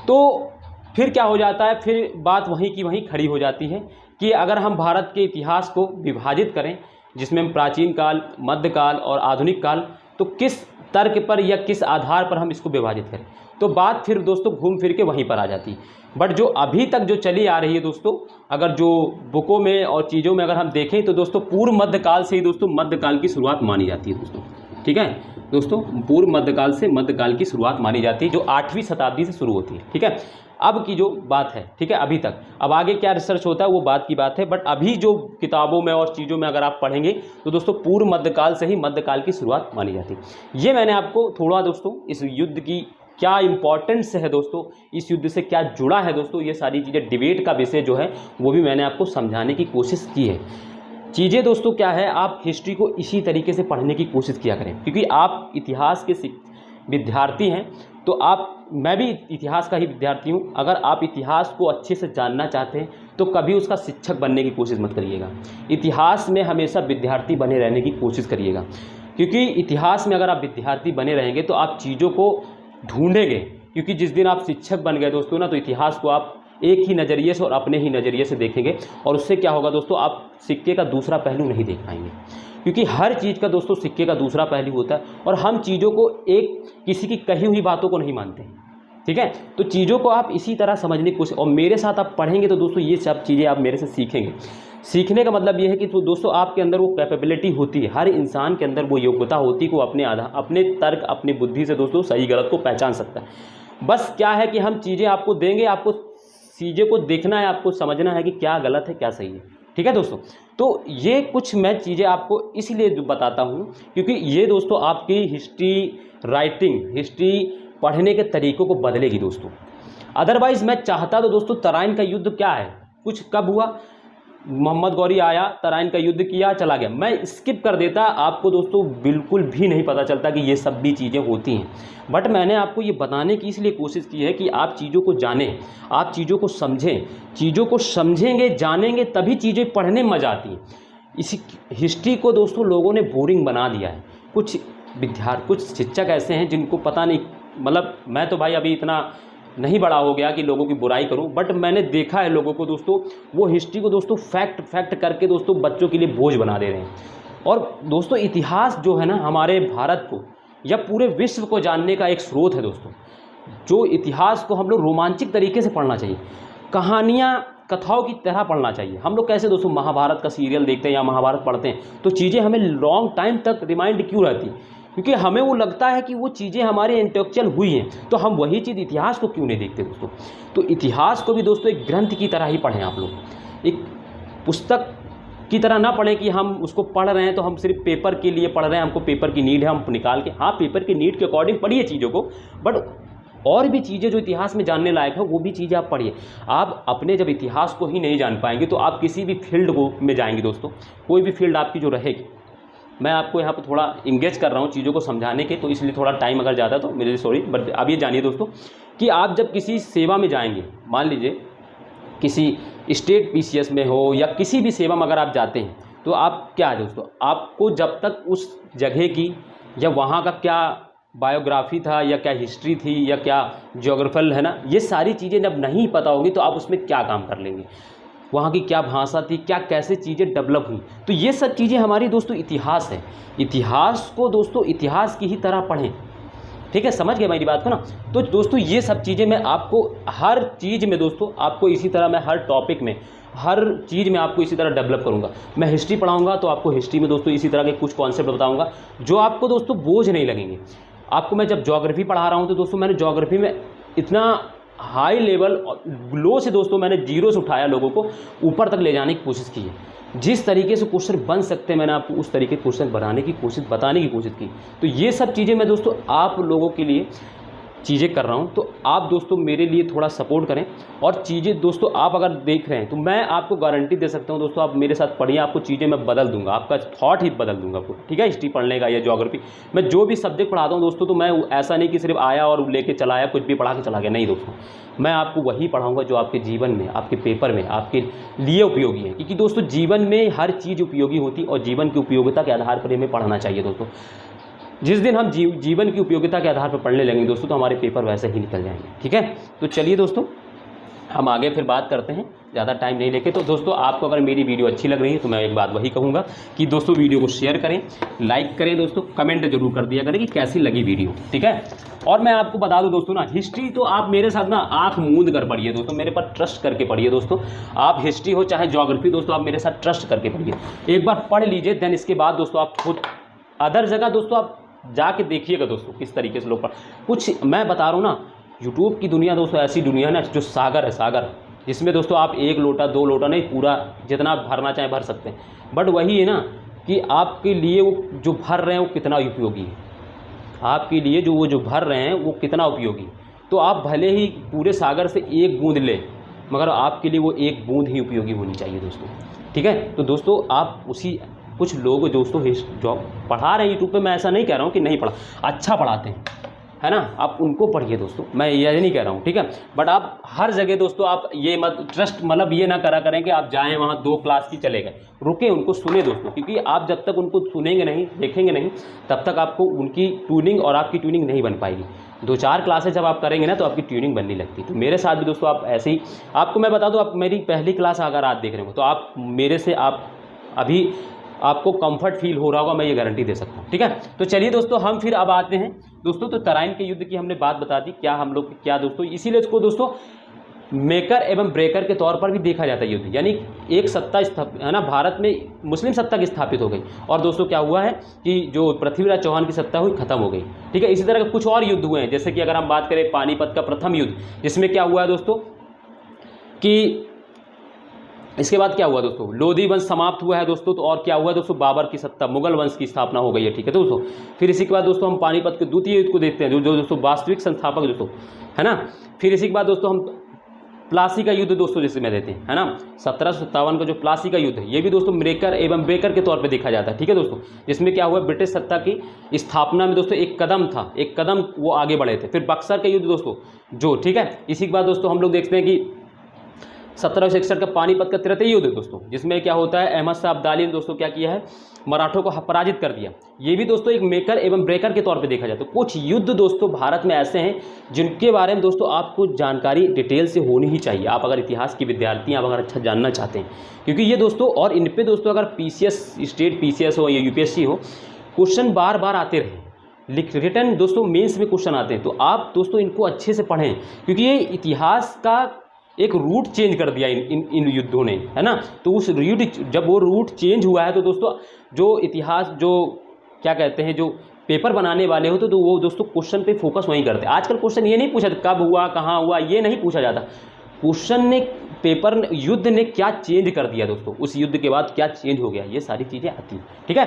तो फिर क्या हो जाता है, फिर बात वहीं की वहीं खड़ी हो जाती है कि अगर हम भारत के इतिहास को विभाजित करें, जिसमें हम प्राचीन काल, मध्यकाल और आधुनिक काल, तो किस तर्क पर या किस आधार पर हम इसको विभाजित करें, तो बात फिर दोस्तों घूम फिर के वहीं पर आ जाती है। बट जो अभी तक जो चली आ रही है दोस्तों, अगर जो बुकों में और चीज़ों में अगर हम देखें तो दोस्तों पूर्व मध्यकाल से ही दोस्तों मध्यकाल की शुरुआत मानी जाती है दोस्तों। ठीक है दोस्तों, पूर्व मध्यकाल से मध्यकाल की शुरुआत मानी जाती है, जो 8वीं शताब्दी से शुरू होती है। ठीक है, अब की जो बात है, ठीक है, अभी तक, अब आगे क्या रिसर्च होता है वो बात की बात है। बट अभी जो किताबों में और चीज़ों में अगर आप पढ़ेंगे तो दोस्तों पूर्व मध्यकाल से ही मध्यकाल की शुरुआत मानी जाती है। ये मैंने आपको थोड़ा दोस्तों इस युद्ध की क्या इंपॉर्टेंस है दोस्तों, इस युद्ध से क्या जुड़ा है दोस्तों, ये सारी चीज़ें, डिबेट का विषय जो है वो भी मैंने आपको समझाने की कोशिश की है। चीज़ें दोस्तों क्या है, आप हिस्ट्री को इसी तरीके से पढ़ने की कोशिश किया करें, क्योंकि आप इतिहास के विद्यार्थी हैं। तो मैं भी इतिहास का ही विद्यार्थी हूँ। अगर आप इतिहास को अच्छे से जानना चाहते हैं तो कभी उसका शिक्षक बनने की कोशिश मत करिएगा। इतिहास में हमेशा विद्यार्थी बने रहने की कोशिश करिएगा, क्योंकि इतिहास में अगर आप विद्यार्थी बने रहेंगे तो आप चीज़ों को ढूंढेंगे। क्योंकि जिस दिन आप शिक्षक बन गए दोस्तों ना, तो इतिहास को आप एक ही नज़रिए से और अपने ही नज़रिए से देखेंगे, और उससे क्या होगा दोस्तों, आप सिक्के का दूसरा पहलू नहीं देख पाएंगे। क्योंकि हर चीज़ का दोस्तों सिक्के का दूसरा पहलू होता है, और हम चीज़ों को किसी की कही हुई बातों को नहीं मानते हैं। ठीक है, तो चीज़ों को आप इसी तरह समझने की कोशिश, और मेरे साथ आप पढ़ेंगे तो दोस्तों ये सब चीज़ें आप मेरे से सीखेंगे। सीखने का मतलब ये है कि तो दोस्तों आपके अंदर वो कैपेबिलिटी होती है, हर इंसान के अंदर वो योग्यता होती है कि वो अपने तर्क, अपनी बुद्धि से दोस्तों सही गलत को पहचान सकता है। बस क्या है कि हम चीज़ें आपको देंगे, आपको चीज़ें को देखना है, आपको समझना है कि क्या गलत है क्या सही है। ठीक है दोस्तों, तो ये कुछ मैं चीज़ें आपको इसलिए बताता हूँ क्योंकि ये दोस्तों आपकी हिस्ट्री राइटिंग, हिस्ट्री पढ़ने के तरीक़ों को बदलेगी दोस्तों। अदरवाइज़ मैं चाहता तो दोस्तों तराइन का युद्ध क्या है, कुछ कब हुआ, मोहम्मद गौरी आया, तराइन का युद्ध किया, चला गया, मैं स्किप कर देता, आपको दोस्तों बिल्कुल भी नहीं पता चलता कि ये सब भी चीज़ें होती हैं। बट मैंने आपको ये बताने की इसलिए कोशिश की है कि आप चीज़ों को जानें, आप चीज़ों को समझें, चीज़ों को समझेंगे, जानेंगे, तभी चीज़ें पढ़ने में मज़ा आती हैं। इसी हिस्ट्री को दोस्तों लोगों ने बोरिंग बना दिया है। कुछ शिक्षक ऐसे हैं जिनको पता नहीं, मतलब मैं तो भाई अभी इतना नहीं बड़ा हो गया कि लोगों की बुराई करूं, बट मैंने देखा है लोगों को दोस्तों, वो हिस्ट्री को दोस्तों फैक्ट करके दोस्तों बच्चों के लिए बोझ बना दे रहे हैं। और दोस्तों इतिहास जो है ना, हमारे भारत को या पूरे विश्व को जानने का एक स्रोत है दोस्तों। जो इतिहास को हम लोग रोमांचक तरीके से पढ़ना चाहिए, कहानियाँ कथाओं की तरह पढ़ना चाहिए। हम लोग कैसे दोस्तों महाभारत का सीरियल देखते हैं या महाभारत पढ़ते हैं तो चीज़ें हमें लॉन्ग टाइम तक रिमाइंड क्यों रहती, क्योंकि हमें वो लगता है कि वो चीज़ें हमारे इंटेलेक्चुअल हुई हैं, तो हम वही चीज़ इतिहास को क्यों नहीं देखते दोस्तों। तो इतिहास को भी दोस्तों एक ग्रंथ की तरह ही पढ़ें आप लोग, एक पुस्तक की तरह ना पढ़ें कि हम उसको पढ़ रहे हैं तो हम सिर्फ पेपर के लिए पढ़ रहे हैं, हमको पेपर की नीड है, हम निकाल के, हाँ पेपर की नीड के अकॉर्डिंग पढ़िए चीज़ों को, बट और भी चीज़ें जो इतिहास में जानने लायक है वो भी चीज़ें आप पढ़िए। आप अपने जब इतिहास को ही नहीं जान पाएंगे तो आप किसी भी फील्ड में जाएंगे दोस्तों, कोई भी फील्ड आपकी जो रहेगी, मैं आपको यहाँ पर थोड़ा इंगेज कर रहा हूँ चीज़ों को समझाने के, तो इसलिए थोड़ा टाइम अगर ज़्यादा तो मेरे सॉरी, बट अब ये जानिए दोस्तों कि आप जब किसी सेवा में जाएंगे, मान लीजिए किसी स्टेट पीसीएस में हो या किसी भी सेवा में अगर आप जाते हैं, तो आप क्या है दोस्तों, आपको जब तक उस जगह की या वहाँ का क्या बायोग्राफी था या क्या हिस्ट्री थी या क्या ज्योग्राफल है ना, ये सारी चीज़ें जब नहीं पता होगी तो आप उसमें क्या काम कर लेंगे, वहाँ की क्या भाषा थी, क्या कैसे चीज़ें डेवलप हुई, तो ये सब चीज़ें हमारी दोस्तों इतिहास है। इतिहास को दोस्तों इतिहास की ही तरह पढ़ें, ठीक है, समझ गए मेरी बात को ना। तो दोस्तों ये सब चीज़ें मैं आपको हर चीज़ में दोस्तों, आपको इसी तरह मैं हर टॉपिक में हर चीज़ में आपको इसी तरह डेवलप करूँगा। मैं हिस्ट्री पढ़ाऊँगा तो आपको हिस्ट्री में दोस्तों इसी तरह के कुछ कॉन्सेप्ट बताऊँगा जो आपको दोस्तों बोझ नहीं लगेंगे। आपको मैं जब ज्योग्राफी पढ़ा रहा हूँ तो दोस्तों मैंने ज्योग्राफी में इतना हाई लेवल, लो से दोस्तों मैंने जीरो से उठाया, लोगों को ऊपर तक ले जाने की कोशिश की है। जिस तरीके से क्वेश्चन बन सकते हैं मैंने आपको उस तरीके के क्वेश्चन बनाने की कोशिश, बताने की कोशिश की। तो ये सब चीज़ें मैं दोस्तों आप लोगों के लिए चीज़ें कर रहा हूँ, तो आप दोस्तों मेरे लिए थोड़ा सपोर्ट करें। और चीज़ें दोस्तों आप अगर देख रहे हैं तो मैं आपको गारंटी दे सकता हूँ दोस्तों, आप मेरे साथ पढ़िए, आपको चीज़ें मैं बदल दूंगा, आपका थॉट ही बदल दूंगा आपको, ठीक है। हिस्ट्री पढ़ने का या ज्योग्राफी, मैं जो भी सब्जेक्ट पढ़ाता हूँ दोस्तों, तो मैं ऐसा नहीं कि सिर्फ आया और लेके चला आया, कुछ भी पढ़ा के चला गया, नहीं दोस्तों। मैं आपको वही पढ़ाऊँगा जो आपके जीवन में, आपके पेपर में आपके लिए उपयोगी है। क्योंकि दोस्तों जीवन में हर चीज़ उपयोगी होती और जीवन की उपयोगिता के आधार पर हमें पढ़ना चाहिए दोस्तों। जिस दिन हम जीवन की उपयोगिता के आधार पर पढ़ने लगेंगे दोस्तों, तो हमारे पेपर वैसे ही निकल जाएंगे, ठीक है। तो चलिए दोस्तों हम आगे फिर बात करते हैं, ज़्यादा टाइम नहीं लेके। तो दोस्तों आपको अगर मेरी वीडियो अच्छी लग रही है तो मैं एक बात वही कहूँगा कि दोस्तों वीडियो को शेयर करें, लाइक करें दोस्तों, कमेंट जरूर कर दिया करें कि कैसी लगी वीडियो, ठीक है। और मैं आपको बता दूं दोस्तों ना, हिस्ट्री तो आप मेरे साथ ना आँख मूंद कर पढ़िए दोस्तों, मेरे पर ट्रस्ट करके पढ़िए दोस्तों। आप हिस्ट्री हो चाहे ज्योग्राफी दोस्तों, आप मेरे साथ ट्रस्ट करके पढ़िए, एक बार पढ़ लीजिए, देन इसके बाद दोस्तों आप खुद अदर जगह दोस्तों आप जाके देखिएगा दोस्तों किस तरीके से लोग पढ़। कुछ मैं बता रहा हूँ ना, यूट्यूब की दुनिया दोस्तों ऐसी दुनिया है ना जो सागर है, सागर, जिसमें दोस्तों आप 1 लोटा 2 लोटा नहीं, पूरा जितना भरना चाहे भर सकते हैं। बट वही है ना कि आपके लिए वो जो भर रहे हैं वो कितना उपयोगी है, आपके लिए जो भर रहे हैं वो कितना उपयोगी। तो आप भले ही पूरे सागर से 1 बूंद ले, मगर आपके लिए वो 1 बूंद ही उपयोगी होनी चाहिए दोस्तों, ठीक है। तो दोस्तों आप उसी, कुछ लोग दोस्तों जो पढ़ा रहे हैं यूट्यूब पे, मैं ऐसा नहीं कह रहा हूँ कि नहीं पढ़ा, अच्छा पढ़ाते हैं, है ना, आप उनको पढ़िए दोस्तों, मैं ये नहीं कह रहा हूँ, ठीक है। बट आप हर जगह दोस्तों आप ये मत ट्रस्ट, मतलब ये ना करा करें कि आप जाएं वहाँ 2 क्लास की चले गए, रुके उनको सुने दोस्तों। क्योंकि आप जब तक उनको सुनेंगे नहीं, देखेंगे नहीं, तब तक आपको उनकी ट्यूनिंग और आपकी ट्यूनिंग नहीं बन पाएगी। 2-4 क्लासेज जब आप करेंगे ना तो आपकी ट्यूनिंग बनने लगती। तो मेरे साथ भी दोस्तों आप ऐसे ही, आपको मैं बता दूँ, आप मेरी पहली क्लास अगर आप देख रहे हो तो आप मेरे से, आप अभी आपको कंफर्ट फील हो रहा होगा, मैं ये गारंटी दे सकता हूँ, ठीक है। तो चलिए दोस्तों हम फिर अब आते हैं दोस्तों, तो तराइन के युद्ध की हमने बात बता दी, क्या हम लोग क्या दोस्तों, इसीलिए इसको दोस्तों मेकर एवं ब्रेकर के तौर पर भी देखा जाता है युद्ध। यानी एक सत्ता है ना, भारत में मुस्लिम सत्ता की स्थापित हो गई, और दोस्तों क्या हुआ है कि जो पृथ्वीराज चौहान की सत्ता हुई खत्म हो गई, ठीक है। इसी तरह के कुछ और युद्ध हुए हैं, जैसे कि अगर हम बात करें पानीपत का प्रथम युद्ध, जिसमें क्या हुआ है दोस्तों कि इसके बाद क्या हुआ दोस्तों, लोधी वंश समाप्त हुआ है दोस्तों। तो और क्या हुआ दोस्तों, बाबर की सत्ता, मुगल वंश की स्थापना हो गई है, ठीक है दोस्तों। फिर इसी के बाद दोस्तों हम पानीपत के द्वितीय युद्ध को देखते हैं, जो दोस्तों वास्तविक संस्थापक दोस्तों, है ना। फिर इसी के बाद दोस्तों हम प्लासी का युद्ध दोस्तों जिसमें देते हैं, है ना, 1757 का जो प्लासी का युद्ध है, ये भी दोस्तों मेकर एवं ब्रेकर के तौर पे देखा जाता है, ठीक है दोस्तों। जिसमें क्या हुआ, ब्रिटिश सत्ता की स्थापना में दोस्तों एक कदम था, एक कदम वो आगे बढ़े थे। फिर बक्सर का युद्ध दोस्तों जो, ठीक है। इसी के बाद दोस्तों हम लोग देखते हैं कि 1761 का पानीपत का तृतीय युद्ध दोस्तों, जिसमें क्या होता है, अहमद शाह अब्दाली ने दोस्तों क्या किया है, मराठों को पराजित कर दिया। ये भी दोस्तों एक मेकर एवं ब्रेकर के तौर पे देखा जाए। तो कुछ युद्ध दोस्तों भारत में ऐसे हैं जिनके बारे में दोस्तों आपको जानकारी डिटेल से होनी ही चाहिए, आप अगर इतिहास की विद्यार्थी हैं, आप अगर अच्छा जानना चाहते हैं, क्योंकि ये दोस्तों, और इन पर दोस्तों अगर PCS, स्टेट PCS हो या UPSC हो, क्वेश्चन बार बार आते रहे, रिटर्न दोस्तों मेंस में क्वेश्चन आते हैं। तो आप दोस्तों इनको अच्छे से पढ़ें, क्योंकि ये इतिहास का एक रूट चेंज कर दिया इन युद्धों ने, है ना। तो उस जब वो रूट चेंज हुआ है तो दोस्तों जो इतिहास, जो क्या कहते हैं, जो पेपर बनाने वाले होते तो वो दोस्तों क्वेश्चन पे फोकस वहीं करते। आजकल क्वेश्चन ये नहीं पूछा कब हुआ, कहाँ हुआ, ये नहीं पूछा जाता। क्वेश्चन ने, पेपर, युद्ध ने क्या चेंज कर दिया दोस्तों, उस युद्ध के बाद क्या चेंज हो गया, ये सारी चीज़ें आती हैं, ठीक है।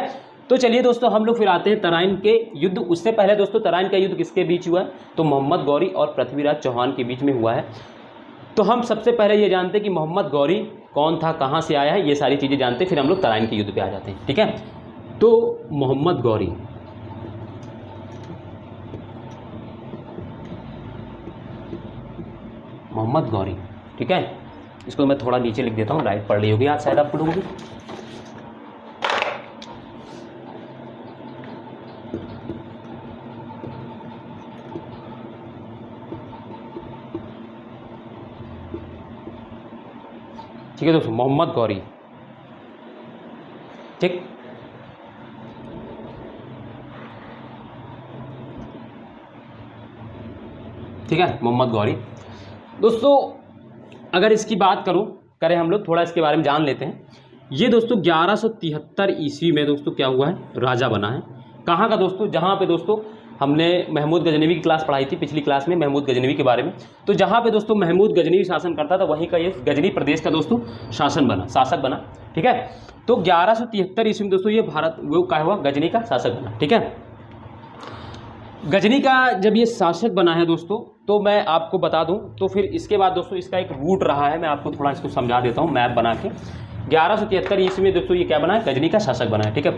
तो चलिए दोस्तों हम लोग फिर आते हैं तराइन के युद्ध। उससे पहले दोस्तों तराइन का युद्ध किसके बीच हुआ है, तो मोहम्मद गौरी और पृथ्वीराज चौहान के बीच में हुआ है। तो हम सबसे पहले ये जानते हैं कि मोहम्मद गौरी कौन था, कहाँ से आया है, ये सारी चीज़ें जानते हैं, फिर हम लोग तराइन के युद्ध पे आ जाते हैं, ठीक है। तो मोहम्मद गौरी, मोहम्मद गौरी, ठीक है। इसको मैं थोड़ा नीचे लिख देता हूँ, लाइट पड़ रही होगी आज शायद आप लोगों की। ठीक है दोस्तों, मोहम्मद गौरी, ठीक। ठीक है, मोहम्मद गौरी दोस्तों, अगर इसकी बात करूं करें हम लोग, थोड़ा इसके बारे में जान लेते हैं। ये दोस्तों 1173 ईस्वी में दोस्तों क्या हुआ है, राजा बना है। कहाँ का दोस्तों, जहाँ पे दोस्तों हमने महमूद गजनवी की क्लास पढ़ाई थी पिछली क्लास में, महमूद गजनवी के बारे में। तो जहाँ पे दोस्तों महमूद गजनवी शासन करता था, वहीं का ये गजनी प्रदेश का दोस्तों शासक बना। ठीक है, तो 1173 ईस्वी में दोस्तों ये भारत वो क्या हुआ, गजनी का शासक बना। ठीक है, गजनी का जब ये शासक बना है दोस्तों, तो मैं आपको बता दूं, तो फिर इसके बाद दोस्तों इसका एक रूट रहा है, मैं आपको थोड़ा इसको समझा देता हूं मैप बना के। 1173 ईस्वी में दोस्तों ये क्या बना है, गजनी का शासक बना है। ठीक है,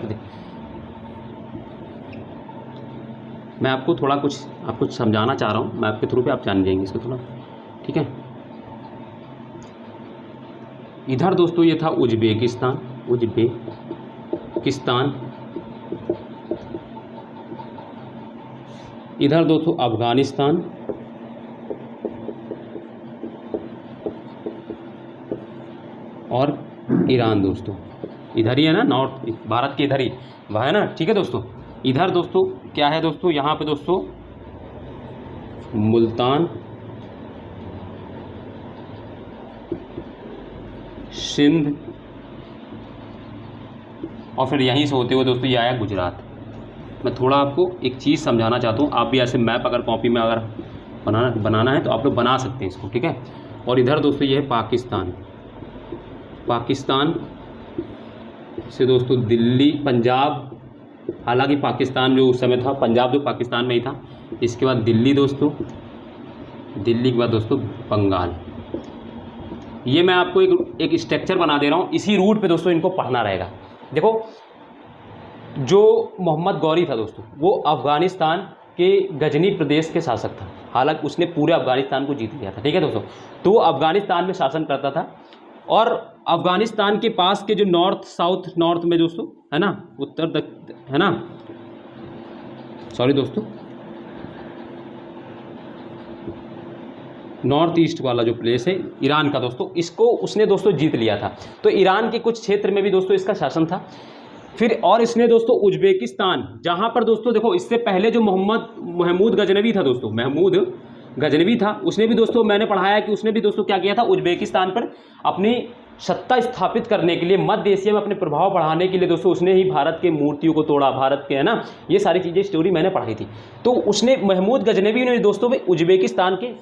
मैं आपको थोड़ा कुछ समझाना चाह रहा हूँ, मैप के थ्रू पे आप जान जाएंगे इसको थोड़ा। ठीक है, इधर दोस्तों ये था उज्बेकिस्तान, इधर दोस्तों अफगानिस्तान, और ईरान दोस्तों इधर ही है ना, नॉर्थ भारत के इधर ही वह है ना। ठीक है दोस्तों, इधर दोस्तों क्या है दोस्तों, यहाँ पे दोस्तों मुल्तान, सिंध, और फिर यहीं से होते हुए दोस्तों ये आया गुजरात। मैं थोड़ा आपको एक चीज़ समझाना चाहता हूँ, आप भी ऐसे मैप अगर कॉपी में अगर बनाना है तो आप लोग बना सकते हैं इसको। ठीक है, और इधर दोस्तों ये है पाकिस्तान से दोस्तों दिल्ली, पंजाब, हालांकि पाकिस्तान जो उस समय था, पंजाब जो पाकिस्तान में ही था। इसके बाद दिल्ली दोस्तों, दिल्ली के बाद दोस्तों बंगाल। ये मैं आपको एक स्ट्रक्चर बना दे रहा हूँ, इसी रूट पे दोस्तों इनको पढ़ना रहेगा। देखो, जो मोहम्मद गौरी था दोस्तों, वो अफगानिस्तान के गजनी प्रदेश के शासक था, हालांकि उसने पूरे अफगानिस्तान को जीत लिया था। ठीक है दोस्तों, तो वो अफगानिस्तान में शासन करता था, और अफगानिस्तान के पास के जो नॉर्थ में दोस्तों है ना, उत्तर है ना, सॉरी दोस्तों, नॉर्थ ईस्ट वाला जो प्लेस है ईरान का दोस्तों, इसको उसने दोस्तों जीत लिया था। तो ईरान के कुछ क्षेत्र में भी दोस्तों इसका शासन था। फिर और इसने दोस्तों उज्बेकिस्तान, जहाँ पर दोस्तों देखो इससे पहले जो महमूद गजनवी था दोस्तों, महमूद गजनवी था, उसने भी दोस्तों मैंने पढ़ाया कि उसने भी दोस्तों क्या किया था, उज्बेकिस्तान पर अपनी सत्ता स्थापित करने के लिए, मध्य एशिया में अपने प्रभाव बढ़ाने के लिए दोस्तों उसने ही भारत के मूर्तियों को तोड़ा, भारत के है ना, ये सारी चीज़ें स्टोरी मैंने पढ़ाई थी। तो उसने महमूद गजनवी ने दोस्तों में उज्बेकिस्तान के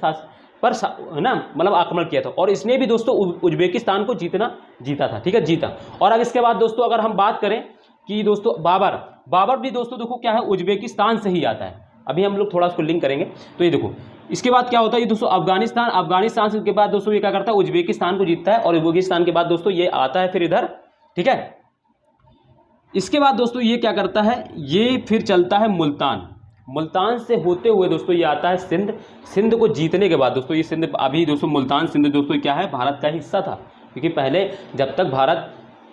पर है ना मतलब आक्रमण किया था, और इसने भी दोस्तों उज्बेकिस्तान को जीता था। ठीक है, जीता। और अब इसके बाद दोस्तों अगर हम बात करें कि दोस्तों बाबर भी दोस्तों देखो क्या है, उज्बेकिस्तान से ही आता है। अभी हम लोग थोड़ा उसको लिंक करेंगे। तो ये देखो इसके बाद क्या होता है, ये दोस्तों अफगानिस्तान से के बाद दोस्तों ये क्या करता है, उज्बेकिस्तान को जीतता है, और उज्बेकिस्तान के बाद दोस्तों ये आता है फिर इधर। ठीक है, इसके बाद दोस्तों ये क्या करता है, ये फिर चलता है मुल्तान से होते हुए दोस्तों ये आता है सिंध को जीतने के बाद दोस्तों ये सिंध, अभी दोस्तों मुल्तान सिंध दोस्तों क्या है, भारत का हिस्सा था, क्योंकि पहले जब तक भारत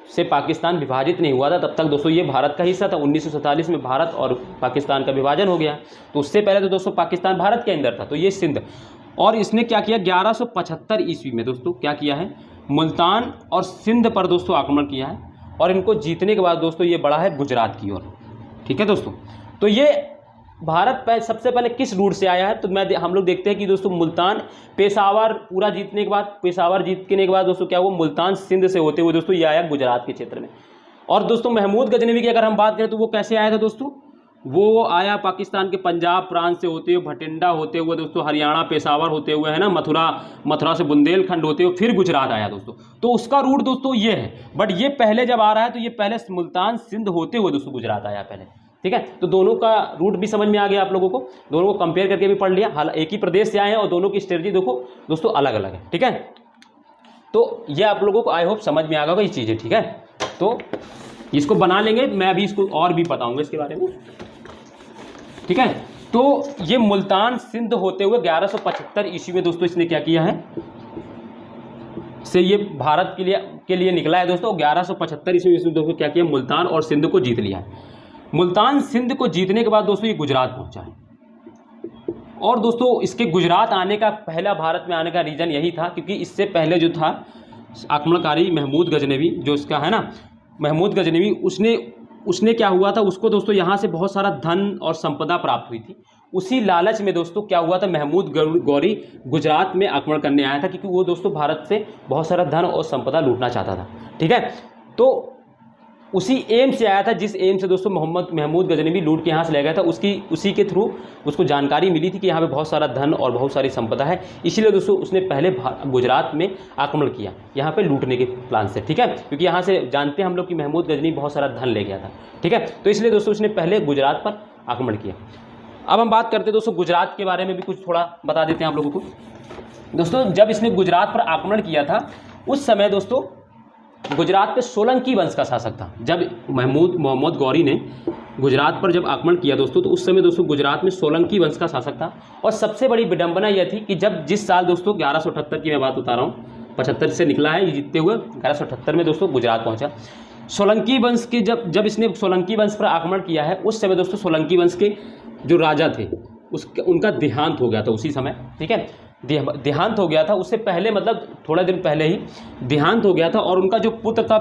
से पाकिस्तान विभाजित नहीं हुआ था तब तक दोस्तों ये भारत का हिस्सा था। 1947 में भारत और पाकिस्तान का विभाजन हो गया, तो उससे पहले तो दोस्तों पाकिस्तान भारत के अंदर था। तो ये सिंध, और इसने क्या किया, 1175 ईस्वी में दोस्तों क्या किया है, मुल्तान और सिंध पर दोस्तों आक्रमण किया है, और इनको जीतने के बाद दोस्तों ये बढ़ा है गुजरात की ओर। ठीक है दोस्तों, तो ये भारत पे सबसे पहले किस रूट से आया है, तो हम लोग देखते हैं कि दोस्तों मुल्तान, पेशावर पूरा जीतने के बाद, पेशावर जीतने के बाद दोस्तों क्या हुआ, मुल्तान सिंध से होते हुए दोस्तों ये आया गुजरात के क्षेत्र में। और दोस्तों महमूद गजनवी की अगर हम बात करें तो वो कैसे आया था दोस्तों, वो आया पाकिस्तान के पंजाब प्रांत से होते हुए, भटिंडा होते हुए दोस्तों, हरियाणा पेशावर होते हुए है ना, मथुरा से बुंदेलखंड होते हुए फिर गुजरात आया दोस्तों। तो उसका रूट दोस्तों ये है, बट ये पहले जब आ रहा है तो ये पहले मुल्तान सिंध होते हुए दोस्तों गुजरात आया पहले। ठीक है, तो दोनों का रूट भी समझ में आ गया आप लोगों को, दोनों को कंपेयर करके भी पढ़ लिया। हालांकि एक ही प्रदेश से आए हैं और दोनों की स्ट्रेटजी देखो दोस्तों अलग अलग है। ठीक है, तो ये आप लोगों को आई होप समझ में आ गया ये चीज़ें। ठीक है, तो इसको बना लेंगे, मैं अभी इसको और भी बताऊंगा इसके बारे में। ठीक है, तो ये मुल्तान सिंध होते हुए 1175 ईस्वी में दोस्तों इसने क्या किया है, से ये भारत के लिए निकला है दोस्तों। 1175 ईस्वी में दोस्तों क्या किया, मुल्तान और सिंध को जीत लिया है। मुल्तान सिंध को जीतने के बाद दोस्तों ये गुजरात पहुंचा है, और दोस्तों इसके गुजरात आने का, पहला भारत में आने का रीज़न यही था क्योंकि इससे पहले जो था आक्रमणकारी महमूद गजनवी, जो इसका है ना महमूद गजनवी, उसने क्या हुआ था, उसको दोस्तों यहाँ से बहुत सारा धन और संपदा प्राप्त हुई थी। उसी लालच में दोस्तों क्या हुआ था, महमूद गौरी गुजरात में आक्रमण करने आया था, क्योंकि वो दोस्तों भारत से बहुत सारा धन और संपदा लूटना चाहता था। ठीक है, तो उसी एम से आया था जिस एम से दोस्तों महमूद गजनवी लूट के यहाँ से ले गया था, उसी के थ्रू उसको जानकारी मिली थी कि यहाँ पे बहुत सारा धन और बहुत सारी संपदा है, इसीलिए दोस्तों उसने पहले गुजरात में आक्रमण किया यहाँ पे लूटने के प्लान से। ठीक है, क्योंकि यहाँ से जानते हैं हम लोग कि महमूद गजनवी बहुत सारा धन ले गया था। ठीक है, तो इसलिए दोस्तों उसने पहले गुजरात पर आक्रमण किया। अब हम बात करते हैं दोस्तों गुजरात के बारे में भी कुछ थोड़ा बता देते हैं आप लोगों को। दोस्तों जब इसने गुजरात पर आक्रमण किया था उस समय दोस्तों गुजरात पे सोलंकी वंश का शासक था। जब मोहम्मद गौरी ने गुजरात पर जब आक्रमण किया दोस्तों, तो उस समय दोस्तों गुजरात में सोलंकी वंश का शासक था। और सबसे बड़ी विडंबना यह थी कि जिस साल दोस्तों 1178 की मैं बात बता रहा हूँ, 75 से निकला है ये जीतते हुए, 1178 में दोस्तों गुजरात पहुँचा। सोलंकी वंश के जब इसने सोलंकी वंश पर आक्रमण किया है, उस समय दोस्तों सोलंकी वंश के जो राजा थे उनका देहांत हो गया था उसी समय। ठीक है, देहांत हो गया था, उससे पहले मतलब थोड़ा दिन पहले ही देहांत हो गया था। और उनका जो पुत्र था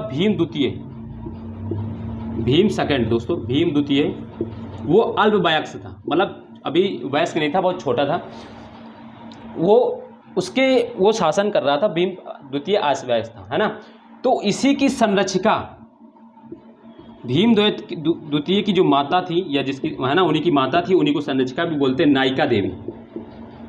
भीम सेकंड दोस्तों, भीम द्वितीय, वो अल्प वयस्क था, मतलब अभी वयस्क नहीं था, बहुत छोटा था वो शासन कर रहा था। भीम द्वितीय वयस्क था, है ना। तो इसी की संरक्षिका भीम द्वितीय की जो माता थी, या जिसकी है ना उन्हीं की माता थी, उन्हीं को संरक्षिका भी बोलते हैं, नायिका देवी,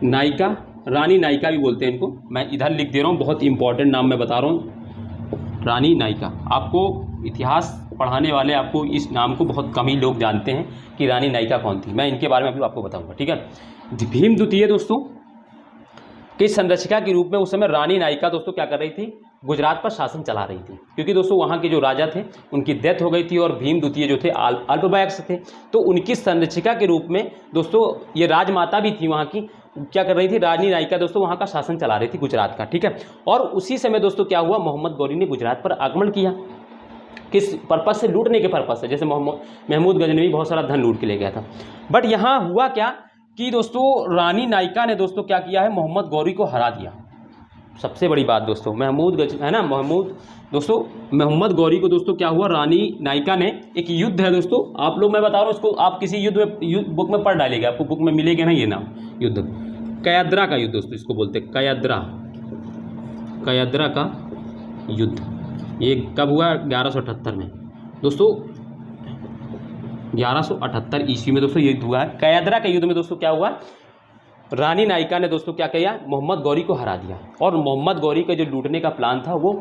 नायिका, रानी नायिका भी बोलते हैं इनको। मैं इधर लिख दे रहा हूँ, बहुत इंपॉर्टेंट नाम मैं बता रहा हूँ, रानी नायिका। आपको इतिहास पढ़ाने वाले आपको इस नाम को बहुत कम ही लोग जानते हैं कि रानी नायिका कौन थी। मैं इनके बारे में अभी आपको बताऊंगा। ठीक है, भीम द्वितीय दोस्तों की संरक्षिका के रूप में उस समय रानी नायिका दोस्तों क्या कर रही थी, गुजरात पर शासन चला रही थी। क्योंकि दोस्तों वहाँ के जो राजा थे उनकी डेथ हो गई थी, और भीम द्वितीय जो थे अल्प वयस्क थे, तो उनकी संरक्षिका के रूप में दोस्तों ये राजमाता भी थी वहाँ की, क्या कर रही थी, रानी नायिका दोस्तों वहाँ का शासन चला रही थी गुजरात का। ठीक है, और उसी समय दोस्तों क्या हुआ, मोहम्मद गौरी ने गुजरात पर आक्रमण किया। किस पर्पस से, लूटने के पर्पस से। जैसे महमूद गजनवी बहुत सारा धन लूट के ले गया था। बट यहाँ हुआ क्या कि दोस्तों रानी नायिका ने दोस्तों क्या किया है, मोहम्मद गौरी को हरा दिया। सबसे बड़ी बात दोस्तों, मोहम्मद गौरी को दोस्तों क्या हुआ, रानी नायिका ने, एक युद्ध है दोस्तों, आप लोग, मैं बता रहा हूँ इसको, आप किसी युद्ध बुक में पढ़ डालेगा, आपको बुक में मिलेगा ना ये नाम, युद्ध कयाद्रा का युद्ध दोस्तों, इसको बोलते हैं कयाद्रा का युद्ध। ये कब हुआ, 1178 में दोस्तों, 1178 ईस्वी में दोस्तों युद्ध हुआ है। कयाद्रा के युद्ध में दोस्तों क्या हुआ, रानी नायिका ने दोस्तों क्या किया, मोहम्मद गौरी को हरा दिया, और मोहम्मद गौरी का जो लूटने का प्लान था वो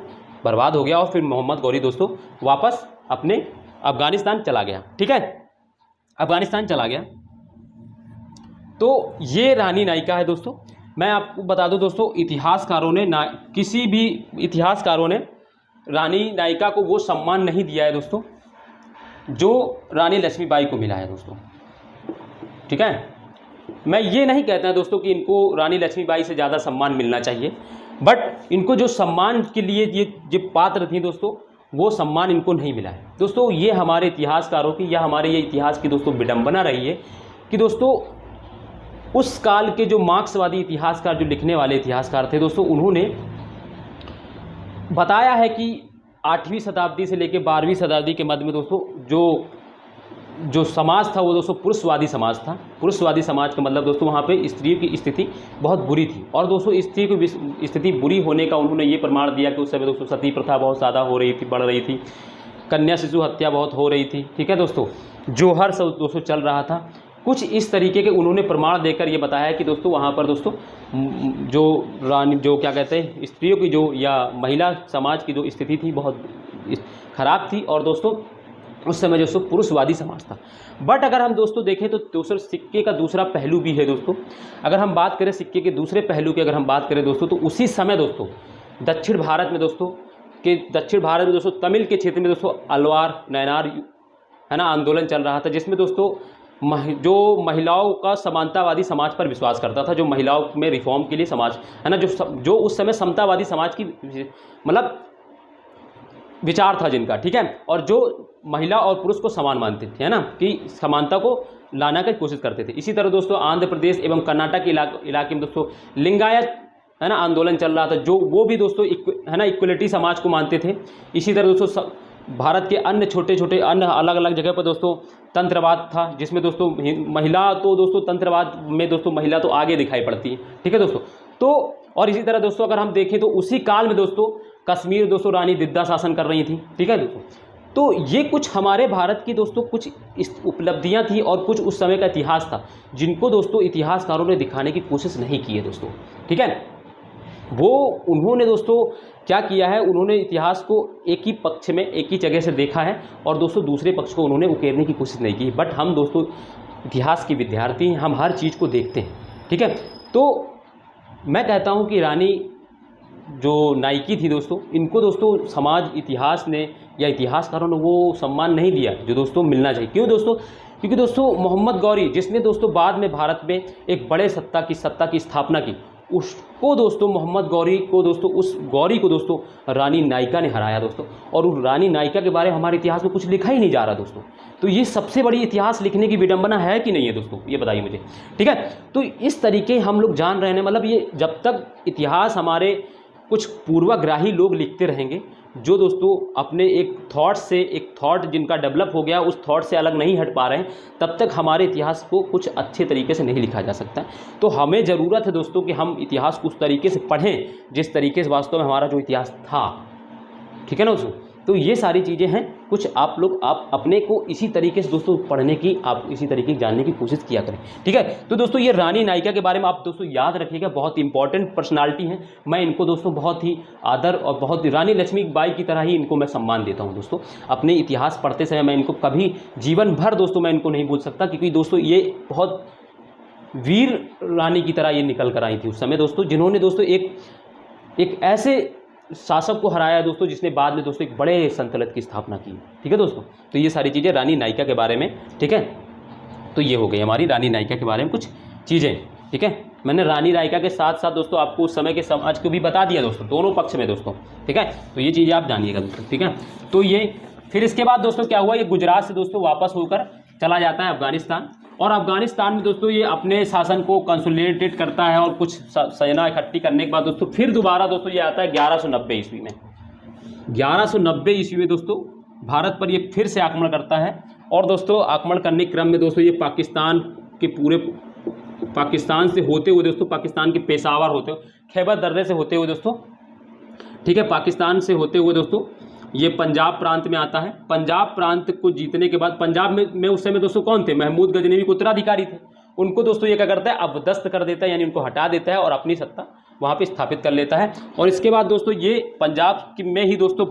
बर्बाद हो गया। और फिर मोहम्मद गौरी दोस्तों वापस अपने अफगानिस्तान चला गया। ठीक है, अफगानिस्तान चला गया। तो ये रानी नायिका है दोस्तों। मैं आपको बता दूं दोस्तों, किसी भी इतिहासकारों ने रानी नायिका को वो सम्मान नहीं दिया है दोस्तों जो रानी लक्ष्मीबाई को मिला है दोस्तों। ठीक है, मैं ये नहीं कहता दोस्तों कि इनको रानी लक्ष्मीबाई से ज़्यादा सम्मान मिलना चाहिए, बट इनको जो सम्मान के लिए ये पात्र थी दोस्तों, वो सम्मान इनको नहीं मिला है दोस्तों। ये हमारे इतिहासकारों की, या हमारे ये इतिहास की दोस्तों विडंबना रही है कि दोस्तों उस काल के जो मार्क्सवादी इतिहासकार, जो लिखने वाले इतिहासकार थे दोस्तों, उन्होंने बताया है कि 8वीं शताब्दी से लेकर 12वीं शताब्दी के मध्य में दोस्तों जो समाज था वो दोस्तों पुरुषवादी समाज था। पुरुषवादी समाज का मतलब दोस्तों वहाँ पे स्त्रियों की स्थिति बहुत बुरी थी, और दोस्तों स्त्री की स्थिति बुरी होने का उन्होंने ये प्रमाण दिया कि उस समय दोस्तों सती प्रथा बहुत ज़्यादा हो रही थी, बढ़ रही थी, कन्या शिशु हत्या बहुत हो रही थी। ठीक है दोस्तों, जोहर सब दोस्तों चल रहा था। कुछ इस तरीके के उन्होंने प्रमाण देकर ये बताया है कि दोस्तों वहाँ पर दोस्तों जो क्या कहते हैं, स्त्रियों की जो, या महिला समाज की जो स्थिति थी बहुत ख़राब थी, और दोस्तों उस समय दोस्तों पुरुषवादी समाज था। बट अगर हम दोस्तों देखें तो दोस्तों सिक्के का दूसरा पहलू भी है दोस्तों। अगर हम बात करें सिक्के के दूसरे पहलू की, अगर हम बात करें दोस्तों, तो उसी समय दोस्तों दक्षिण भारत में दोस्तों तमिल के क्षेत्र में दोस्तों अलवार नयनार है ना आंदोलन चल रहा था, जिसमें दोस्तों जो महिलाओं का समानतावादी समाज पर विश्वास करता था, जो महिलाओं में रिफॉर्म के लिए समाज है ना, जो उस समय समतावादी समाज की मतलब विचार था जिनका। ठीक है, और जो महिला और पुरुष को समान मानते थे, है ना, कि समानता को लाने की कोशिश करते थे। इसी तरह दोस्तों आंध्र प्रदेश एवं कर्नाटक के इलाके में दोस्तों लिंगायत है ना आंदोलन चल रहा था, जो वो भी दोस्तों है ना इक्वलिटी समाज को मानते थे। इसी तरह दोस्तों भारत के अन्य छोटे छोटे अन्य अलग अलग जगह पर दोस्तों तंत्रवाद था, जिसमें दोस्तों महिला तो दोस्तों तंत्रवाद में दोस्तों महिला तो आगे दिखाई पड़ती है, ठीक है दोस्तों। तो और इसी तरह दोस्तों अगर हम देखें तो उसी काल में दोस्तों कश्मीर दोस्तों रानी दिद्दा शासन कर रही थी, ठीक है दोस्तों। तो ये कुछ हमारे भारत की दोस्तों कुछ उपलब्धियां थी और कुछ उस समय का इतिहास था, जिनको दोस्तों इतिहासकारों ने दिखाने की कोशिश नहीं की है दोस्तों, ठीक है। वो उन्होंने दोस्तों क्या किया है, उन्होंने इतिहास को एक ही पक्ष में एक ही जगह से देखा है और दोस्तों दूसरे पक्ष को उन्होंने उकेरने की कोशिश नहीं की। बट हम दोस्तों इतिहास के विद्यार्थी हैं, हम हर चीज़ को देखते हैं, ठीक है। तो मैं कहता हूं कि रानी जो नाइकी थी दोस्तों, इनको दोस्तों समाज इतिहास ने या इतिहासकारों ने वो सम्मान नहीं दिया जो दोस्तों मिलना चाहिए। क्यों दोस्तों? क्योंकि दोस्तों मोहम्मद गौरी, जिसने दोस्तों बाद में भारत में एक बड़े सत्ता की स्थापना की, उसको दोस्तों मोहम्मद गौरी को दोस्तों उस गौरी को दोस्तों रानी नायिका ने हराया दोस्तों। और उस रानी नायिका के बारे में हमारे इतिहास में कुछ लिखा ही नहीं जा रहा दोस्तों। तो ये सबसे बड़ी इतिहास लिखने की विडंबना है कि नहीं है दोस्तों, ये बताइए मुझे, ठीक है। तो इस तरीके हम लोग जान रहे हैं, मतलब ये जब तक इतिहास हमारे कुछ पूर्वाग्राही लोग लिखते रहेंगे जो दोस्तों अपने एक थॉट जिनका डेवलप हो गया उस थॉट से अलग नहीं हट पा रहे हैं, तब तक हमारे इतिहास को कुछ अच्छे तरीके से नहीं लिखा जा सकता। तो हमें ज़रूरत है दोस्तों कि हम इतिहास को उस तरीके से पढ़ें जिस तरीके से वास्तव में हमारा जो इतिहास था, ठीक है ना दोस्तों। तो ये सारी चीज़ें हैं कुछ आप अपने को इसी तरीके से दोस्तों पढ़ने की, आप इसी तरीके से जानने की कोशिश किया करें, ठीक है। तो दोस्तों ये रानी नायिका के बारे में आप दोस्तों याद रखिएगा, बहुत इंपॉर्टेंट पर्सनालिटी हैं। मैं इनको दोस्तों बहुत ही आदर और बहुत रानी लक्ष्मीबाई की तरह ही इनको मैं सम्मान देता हूँ दोस्तों। अपने इतिहास पढ़ते समय मैं इनको कभी जीवन भर दोस्तों मैं इनको नहीं भूल सकता, क्योंकि दोस्तों ये बहुत वीर रानी की तरह ये निकल कर आई थी उस समय दोस्तों, जिन्होंने दोस्तों एक ऐसे शासक को हराया दोस्तों जिसने बाद में दोस्तों एक बड़े संतुलन की स्थापना की, ठीक है दोस्तों। तो ये सारी चीज़ें रानी नायिका के बारे में, ठीक है। तो ये हो गई हमारी रानी नायिका के बारे में कुछ चीज़ें, ठीक है। मैंने रानी नायिका के साथ साथ दोस्तों आपको उस समय के समाज को भी बता दिया दोस्तों, दोनों पक्ष में दोस्तों, ठीक है। तो ये चीज़ें आप जानिएगा दोस्तों, ठीक है। तो ये फिर इसके बाद दोस्तों क्या हुआ, ये गुजरात से दोस्तों वापस होकर चला जाता है अफगानिस्तान, और अफगानिस्तान में दोस्तों ये अपने शासन को कंसोलिडेटेड करता है और कुछ सेना इकट्ठी करने के बाद दोस्तों फिर दोबारा दोस्तों ये आता है 1190 ईस्वी में। 1190 ईस्वी में दोस्तों भारत पर ये फिर से आक्रमण करता है, और दोस्तों आक्रमण करने के क्रम में दोस्तों ये पाकिस्तान से होते हुए दोस्तों, पाकिस्तान के पेशावर होते हुए, खैबर दर्रे से होते हुए दोस्तों, ठीक है, पाकिस्तान से होते हुए दोस्तों ये पंजाब प्रांत में आता है। पंजाब प्रांत को जीतने के बाद पंजाब में उस समय दोस्तों कौन थे, महमूद गजनवी के उत्तराधिकारी थे। उनको दोस्तों ये क्या करता है, अबदस्त कर देता है, यानी उनको हटा देता है और अपनी सत्ता वहाँ पे स्थापित कर लेता है। और इसके बाद दोस्तों ये पंजाब में ही दोस्तों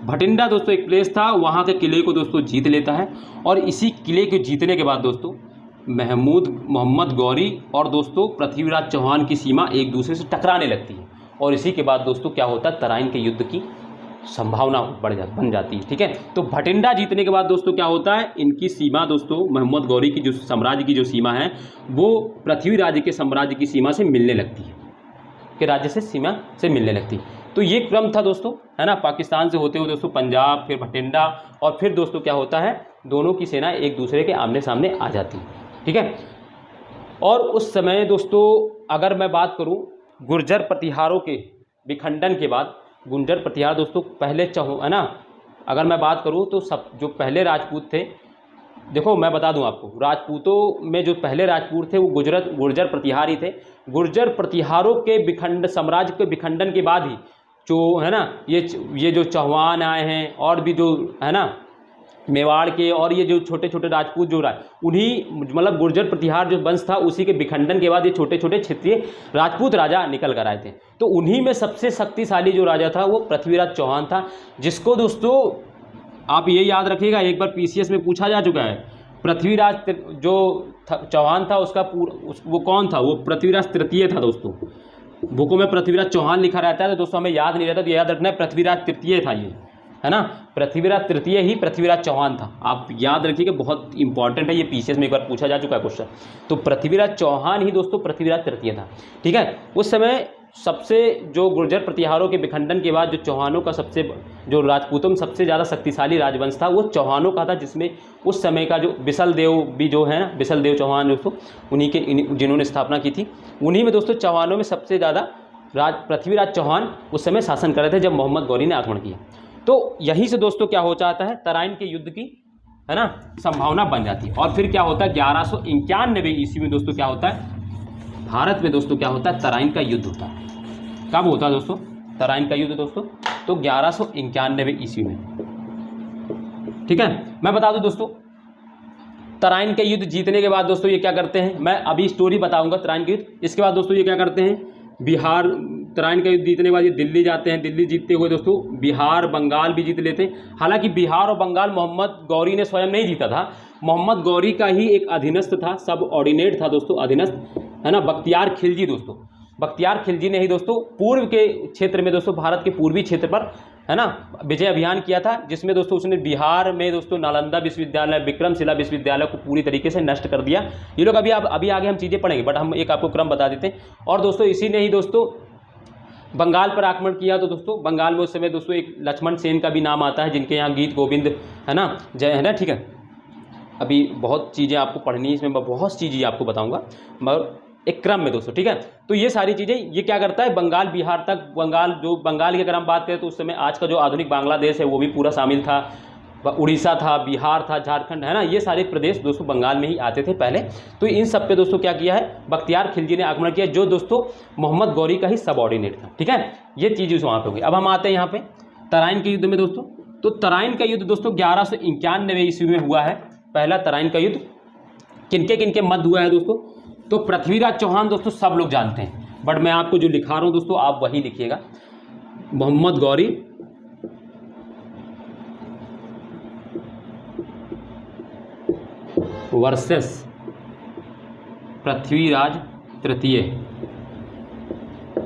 भटिंडा दोस्तों एक प्लेस था, वहाँ के किले को दोस्तों जीत लेता है। और इसी किले को जीतने के बाद दोस्तों मोहम्मद गौरी और दोस्तों पृथ्वीराज चौहान की सीमा एक दूसरे से टकराने लगती है, और इसी के बाद दोस्तों क्या होता है, तराइन के युद्ध की संभावना बन जाती है, ठीक है। तो भटिंडा जीतने के बाद दोस्तों क्या होता है, इनकी सीमा दोस्तों मोहम्मद गौरी की जो साम्राज्य की जो सीमा है वो पृथ्वीराज के साम्राज्य की सीमा से मिलने लगती है, कि राज्य से सीमा से मिलने लगती है। तो ये क्रम था दोस्तों, है ना, पाकिस्तान से होते हुए दोस्तों पंजाब, फिर भटिंडा, और फिर दोस्तों क्या होता है, दोनों की सेना एक दूसरे के आमने सामने आ जाती है, ठीक है। और उस समय दोस्तों अगर मैं बात करूँ गुर्जर प्रतिहारों के विखंडन के बाद, गुर्जर प्रतिहार दोस्तों पहले है ना, अगर मैं बात करूं तो सब जो पहले राजपूत थे, देखो मैं बता दूं आपको, राजपूतों में जो पहले राजपूत थे वो गुर्जर प्रतिहार ही थे। गुर्जर प्रतिहारों के साम्राज्य के विखंडन के बाद ही जो है ना ये जो चौहान आए हैं, और भी जो है ना मेवाड़ के, और ये जो छोटे छोटे राजपूत जो उन्हीं मतलब गुर्जर प्रतिहार जो वंश था उसी के विखंडन के बाद ये छोटे छोटे क्षेत्रीय राजपूत राजा निकल कर आए थे। तो उन्हीं में सबसे शक्तिशाली जो राजा था वो पृथ्वीराज चौहान था, जिसको दोस्तों आप ये याद रखिएगा, एक बार पीसीएस में पूछा जा चुका है। पृथ्वीराज जो चौहान था उसका वो कौन था, वो पृथ्वीराज तृतीय था दोस्तों। बुकों में पृथ्वीराज चौहान लिखा रहता है तो दोस्तों हमें याद नहीं रहता, तो याद रखना है पृथ्वीराज तृतीय था ये, है ना, पृथ्वीराज तृतीय ही पृथ्वीराज चौहान था। आप याद रखिएगा, बहुत इंपॉर्टेंट है ये, पीसीएस में एक बार पूछा जा चुका है क्वेश्चन। तो पृथ्वीराज चौहान ही दोस्तों पृथ्वीराज तृतीय था, ठीक है। उस समय सबसे जो गुर्जर प्रतिहारों के विखंडन के बाद जो चौहानों का जो राजपूतों में सबसे ज़्यादा शक्तिशाली राजवंश था वो चौहानों का था, जिसमें उस समय का जो बिसल देव भी जो है ना, बिसल देव चौहान दोस्तों उन्हीं के जिन्होंने स्थापना की थी, उन्हीं में दोस्तों चौहानों में सबसे ज़्यादा पृथ्वीराज चौहान उस समय शासन कर रहे थे जब मोहम्मद गौरी ने आक्रमण किया। तो यहीं से दोस्तों क्या हो जाता है, तराइन के युद्ध की, है ना, संभावना बन जाती है। और फिर क्या होता है, 1191 ईस्वी में दोस्तों क्या होता है, भारत में दोस्तों क्या होता है, तराइन का युद्ध होता है। कब होता है दोस्तों तराइन का युद्ध दोस्तों, तो 1191 ईस्वी में। ठीक है, मैं बता दूं दोस्तों, तराइन के युद्ध जीतने के बाद दोस्तों ये क्या करते हैं, मैं अभी स्टोरी बताऊंगा तराइन के युद्ध, इसके बाद दोस्तों ये क्या करते हैं, बिहार, तराइन का युद्ध जीतने के बाद ये दिल्ली जाते हैं, दिल्ली जीतते हुए दोस्तों बिहार बंगाल भी जीत लेते हैं। हालांकि बिहार और बंगाल मोहम्मद गौरी ने स्वयं नहीं जीता था, मोहम्मद गौरी का ही एक अधीनस्थ था, सब ऑर्डिनेट था दोस्तों, अधीनस्थ, है ना, बख्तियार खिलजी दोस्तों, बख्तियार खिलजी ने ही दोस्तों पूर्व के क्षेत्र में दोस्तों, भारत के पूर्वी क्षेत्र पर, है ना, विजय अभियान किया था, जिसमें दोस्तों उसने बिहार में दोस्तों नालंदा विश्वविद्यालय, विक्रमशिला विश्वविद्यालय को पूरी तरीके से नष्ट कर दिया। ये लोग अभी आगे हम चीज़ें पढ़ेंगे, बट हम एक आपको क्रम बता देते हैं। और दोस्तों इसी ने ही दोस्तों बंगाल पर आक्रमण किया। तो दोस्तों बंगाल में उस समय दोस्तों एक लक्ष्मण सेन का भी नाम आता है, जिनके यहाँ गीत गोविंद, है ना, जय, है ना, ठीक है। अभी बहुत चीज़ें आपको पढ़नी है, इसमें मैं बहुत चीज़ें आपको बताऊँगा, मगर एक क्रम में दोस्तों, ठीक है। तो ये सारी चीज़ें, ये क्या करता है, बंगाल बिहार तक, बंगाल की अगर हम बात करें तो उस समय आज का जो आधुनिक बांग्लादेश है वो भी पूरा शामिल था, उड़ीसा था, बिहार था, झारखंड, है ना, ये सारे प्रदेश दोस्तों बंगाल में ही आते थे पहले। तो इन सब पे दोस्तों क्या किया है, बख्तियार खिलजी ने आक्रमण किया, जो दोस्तों मोहम्मद गौरी का ही सबऑर्डिनेट था। ठीक है, ये चीज़ वहाँ पे होगी। अब हम आते हैं यहाँ पे तराइन के युद्ध में दोस्तों। तो तराइन का युद्ध दोस्तों 1191 ईस्वी में हुआ है, पहला तराइन का युद्ध। किनके मध्य हुआ है दोस्तों, तो पृथ्वीराज चौहान दोस्तों सब लोग जानते हैं, बट मैं आपको जो लिखा रहा हूँ दोस्तों आप वही लिखिएगा, मोहम्मद गौरी वर्सेस पृथ्वीराज तृतीय।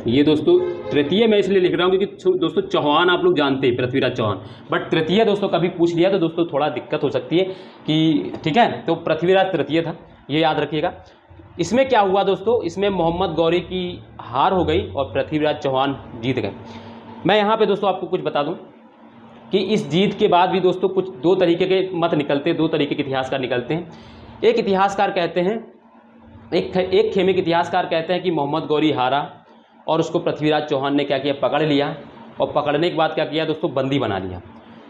ये दोस्तों तृतीय मैं इसलिए लिख रहा हूँ क्योंकि दोस्तों चौहान आप लोग जानते हैं, पृथ्वीराज चौहान, बट तृतीय दोस्तों कभी पूछ लिया तो दोस्तों थोड़ा दिक्कत हो सकती है कि, ठीक है, तो पृथ्वीराज तृतीय था, ये याद रखिएगा। इसमें क्या हुआ दोस्तों, इसमें मोहम्मद गौरी की हार हो गई और पृथ्वीराज चौहान जीत गए। मैं यहाँ पे दोस्तों आपको कुछ बता दूं कि इस जीत के बाद भी दोस्तों कुछ दो तरीके के मत निकलते हैं, दो तरीके के इतिहासकार निकलते हैं। एक इतिहासकार कहते हैं, एक खेमे के इतिहासकार कहते हैं कि मोहम्मद गौरी हारा और उसको पृथ्वीराज चौहान ने क्या किया, पकड़ लिया, और पकड़ने के बाद क्या किया दोस्तों, बंदी बना लिया।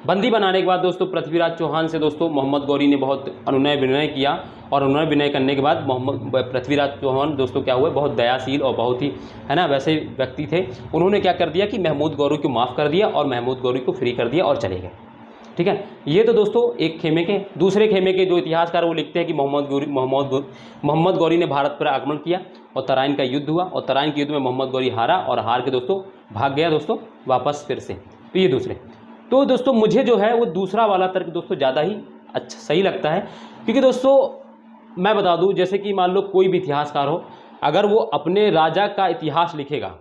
बंदी बनाने के बाद दोस्तों पृथ्वीराज चौहान से दोस्तों मोहम्मद गौरी ने बहुत अनुनय विनय किया, और अनुनय विनय करने के बाद पृथ्वीराज चौहान दोस्तों क्या हुए, बहुत दयाशील और बहुत ही, है ना, वैसे व्यक्ति थे। उन्होंने क्या कर दिया कि महमूद गौरी को माफ़ कर दिया और महमूद गौरी को फ्री कर दिया और चले गए। ठीक है, ये तो दोस्तों एक खेमे के। दूसरे खेमे के जो इतिहासकार वो लिखते हैं कि मोहम्मद गौरी ने भारत पर आक्रमण किया और तराइन का युद्ध हुआ, और तराइन के युद्ध में मोहम्मद गौरी हारा और हार के दोस्तों भाग गया दोस्तों वापस फिर से। तो ये दूसरे, तो दोस्तों मुझे जो है वो दूसरा वाला तर्क दोस्तों ज़्यादा ही अच्छा सही लगता है, क्योंकि दोस्तों मैं बता दूं, जैसे कि मान लो कोई भी इतिहासकार हो, अगर वो अपने राजा का इतिहास लिखेगा,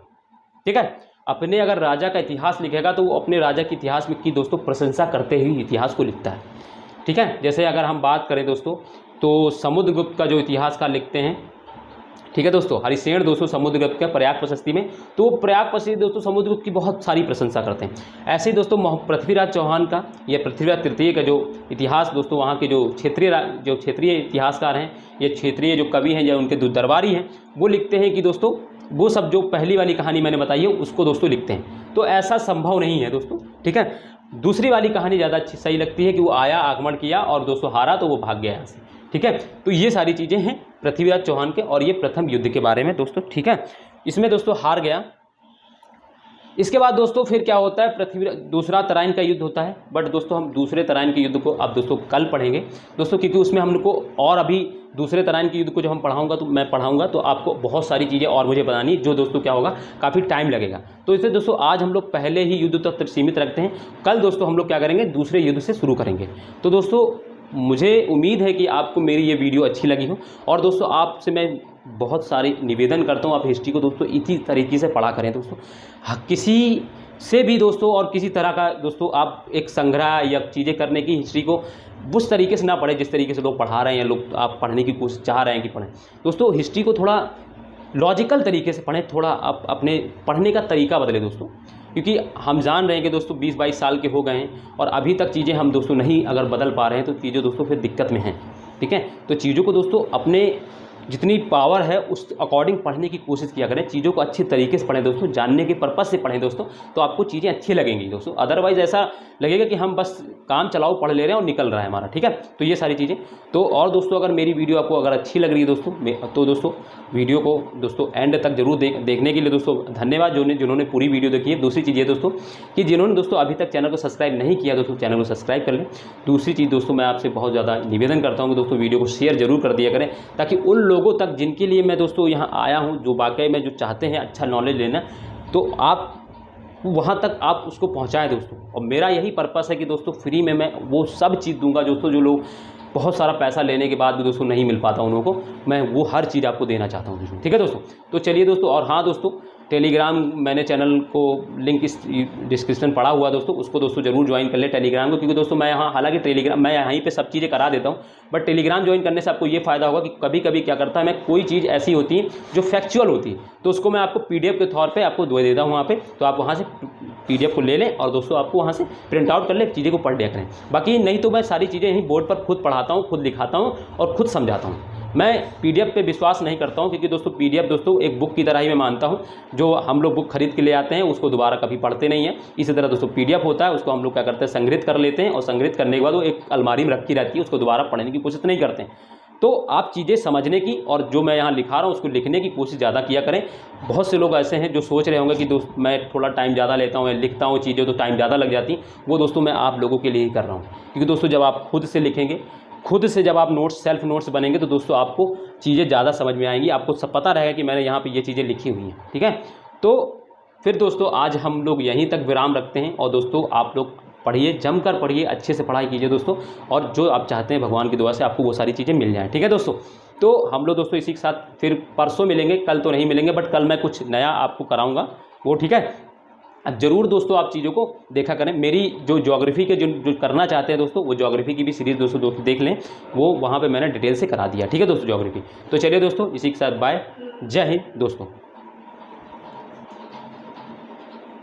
ठीक है, अपने अगर राजा का इतिहास लिखेगा तो वो अपने राजा के इतिहास में की दोस्तों प्रशंसा करते ही इतिहास को लिखता है। ठीक है, जैसे अगर हम बात करें दोस्तों तो समुद्रगुप्त का जो इतिहासकार लिखते हैं, ठीक है दोस्तों, हरिसेन दोस्तों समुद्रगुप्त का प्रयाग प्रशस्ति में, तो वो प्रयाग प्रशस्ति दोस्तों समुद्रगुप्त की बहुत सारी प्रशंसा करते हैं। ऐसे ही दोस्तों पृथ्वीराज चौहान का, या पृथ्वीराज तृतीय का जो इतिहास दोस्तों, वहाँ के जो क्षेत्रीय इतिहासकार हैं, ये क्षेत्रीय जो कवि हैं या उनके दरबारी हैं, वो लिखते हैं कि दोस्तों वो सब जो पहली वाली कहानी मैंने बताई है उसको दोस्तों लिखते हैं। तो ऐसा संभव नहीं है दोस्तों, ठीक है। दूसरी वाली कहानी ज़्यादा अच्छी सही लगती है कि वो आया, आक्रमण किया और दोस्तों हारा तो वो भाग गया यहाँ से। ठीक है, तो ये सारी चीज़ें हैं पृथ्वीराज चौहान के, और ये प्रथम युद्ध के बारे में दोस्तों। ठीक है, इसमें दोस्तों हार गया। इसके बाद दोस्तों फिर क्या होता है, दूसरा तराइन का युद्ध होता है, बट दोस्तों हम दूसरे तराइन के युद्ध को अब दोस्तों कल पढ़ेंगे दोस्तों, क्योंकि उसमें हमको और अभी दूसरे तराइन के युद्ध को जब हम पढ़ाऊंगा तो आपको बहुत सारी चीज़ें और मुझे बतानी, जो दोस्तों क्या होगा काफ़ी टाइम लगेगा। तो इससे दोस्तों आज हम लोग पहले ही युद्ध तक सीमित रखते हैं, कल दोस्तों हम लोग क्या करेंगे, दूसरे युद्ध से शुरू करेंगे। तो दोस्तों मुझे उम्मीद है कि आपको मेरी ये वीडियो अच्छी लगी हो, और दोस्तों आपसे मैं बहुत सारी निवेदन करता हूँ, आप हिस्ट्री को दोस्तों इसी तरीके से पढ़ा करें दोस्तों। हाँ, किसी से भी दोस्तों और किसी तरह का दोस्तों आप एक संग्रह या चीज़ें करने की हिस्ट्री को उस तरीके से ना पढ़ें जिस तरीके से लोग पढ़ा रहे हैं, या लोग आप पढ़ने की कोशिश चाह रहे हैं कि पढ़ें। दोस्तों हिस्ट्री को थोड़ा लॉजिकल तरीके से पढ़ें, थोड़ा आप अपने पढ़ने का तरीका बदलें दोस्तों, क्योंकि हम जान रहे हैं कि दोस्तों 20-22 साल के हो गए हैं और अभी तक चीज़ें हम दोस्तों नहीं अगर बदल पा रहे हैं तो चीज़ें दोस्तों फिर दिक्कत में हैं। ठीक है, तो चीज़ों को दोस्तों अपने जितनी पावर है उस अकॉर्डिंग पढ़ने की कोशिश किया करें, चीज़ों को अच्छी तरीके से पढ़ें दोस्तों, जानने के पर्पज़ से पढ़ें दोस्तों, तो आपको चीज़ें अच्छी लगेंगी दोस्तों। अदरवाइज़ ऐसा लगेगा कि हम बस काम चलाओ पढ़ ले रहे हैं और निकल रहा है हमारा, ठीक है। तो ये सारी चीज़ें तो, और दोस्तों अगर मेरी वीडियो आपको अगर अच्छी लग रही है दोस्तों, तो दोस्तों वीडियो को दोस्तों एंड तक जरूर देखने के लिए दोस्तों धन्यवाद जिन्होंने पूरी वीडियो देखी है। दूसरी चीज़ ये दोस्तों कि जिन्होंने दोस्तों अभी तक चैनल को सब्सक्राइब नहीं किया दोस्तों, चैनल को सब्सक्राइब कर लें। दूसरी चीज़ दोस्तों मैं आपसे बहुत ज़्यादा निवेदन करता हूँ कि दोस्तों वीडियो को शेयर जरूर कर दिया करें, ताकि उन लोगों तक जिनके लिए मैं दोस्तों यहाँ आया हूँ, जो वाकई में जो चाहते हैं अच्छा नॉलेज लेना, तो आप वहाँ तक आप उसको पहुँचाएँ दोस्तों। और मेरा यही पर्पस है कि दोस्तों फ्री में मैं वो सब चीज़ दूंगा दोस्तों, जो लोग बहुत सारा पैसा लेने के बाद भी दोस्तों नहीं मिल पाता उन लोगों को, मैं वो हर चीज़ आपको देना चाहता हूँ दोस्तों, ठीक है दोस्तों। तो चलिए दोस्तों, और हाँ दोस्तों टेलीग्राम मैंने चैनल को लिंक इस डिस्क्रिप्शन पड़ा हुआ दोस्तों, उसको दोस्तों जरूर ज्वाइन कर ले टेलीग्राम को, क्योंकि दोस्तों मैं यहाँ हालांकि टेलीग्राम मैं यहीं पे सब चीज़ें करा देता हूँ, बट टेलीग्राम ज्वाइन करने से आपको ये फ़ायदा होगा कि कभी कभी क्या करता है, मैं कोई चीज़ ऐसी होती है जो फैक्चुअल होती है, तो उसको मैं आपको PDF के तौर पर आपको दे देता हूँ वहाँ पर, तो आप वहाँ से PDF को ले लें और दोस्तों आपको वहाँ से प्रिंट आउट कर ले, चीज़ें को पढ़ लिया करें। बाकी नहीं तो मैं सारी चीज़ें यहीं बोर्ड पर खुद पढ़ाता हूँ, खुद लिखाता हूँ और खुद समझाता हूँ। मैं PDF पे विश्वास नहीं करता हूँ, क्योंकि दोस्तों PDF दोस्तों एक बुक की तरह ही मैं मानता हूँ, जो हम लोग बुक खरीद के ले आते हैं उसको दोबारा कभी पढ़ते नहीं हैं। इसी तरह दोस्तों PDF होता है, उसको हम लोग क्या करते हैं, संग्रहित कर लेते हैं, और संग्रहित करने के बाद वो एक अलमारी में रखी रहती है, उसको दोबारा पढ़ने की कोशिश नहीं करते हैं। तो आप चीज़ें समझने की और जो मैं यहाँ लिखा रहा हूँ उसको लिखने की कोशिश ज़्यादा किया करें। बहुत से लोग ऐसे हैं जो सोच रहे होंगे कि दोस्त मैं थोड़ा टाइम ज़्यादा लेता हूँ, लिखता हूँ चीज़ें तो टाइम ज़्यादा लग जाती, वो दोस्तों मैं आप लोगों के लिए ही कर रहा हूँ। क्योंकि दोस्तों जब आप खुद से लिखेंगे, खुद से जब आप नोट्स सेल्फ नोट्स बनेंगे, तो दोस्तों आपको चीज़ें ज़्यादा समझ में आएंगी, आपको सब पता रहेगा कि मैंने यहाँ पे ये चीज़ें लिखी हुई हैं, ठीक है। तो फिर दोस्तों आज हम लोग यहीं तक विराम रखते हैं, और दोस्तों आप लोग पढ़िए, जमकर पढ़िए, अच्छे से पढ़ाई कीजिए दोस्तों, और जो आप चाहते हैं भगवान की दुआ से आपको वो सारी चीज़ें मिल जाएँ, ठीक है दोस्तों। तो हम लोग दोस्तों इसी के साथ फिर परसों मिलेंगे, कल तो नहीं मिलेंगे, बट कल मैं कुछ नया आपको कराऊँगा वो, ठीक है। ज़रूर दोस्तों आप चीज़ों को देखा करें, मेरी जो ज्योग्राफी के जो करना चाहते हैं दोस्तों, वो ज्योग्राफी की भी सीरीज़ दोस्तों देख लें, वो वहाँ पे मैंने डिटेल से करा दिया, ठीक है दोस्तों ज्योग्राफी। तो चलिए दोस्तों इसी के साथ बाय, जय हिंद दोस्तों।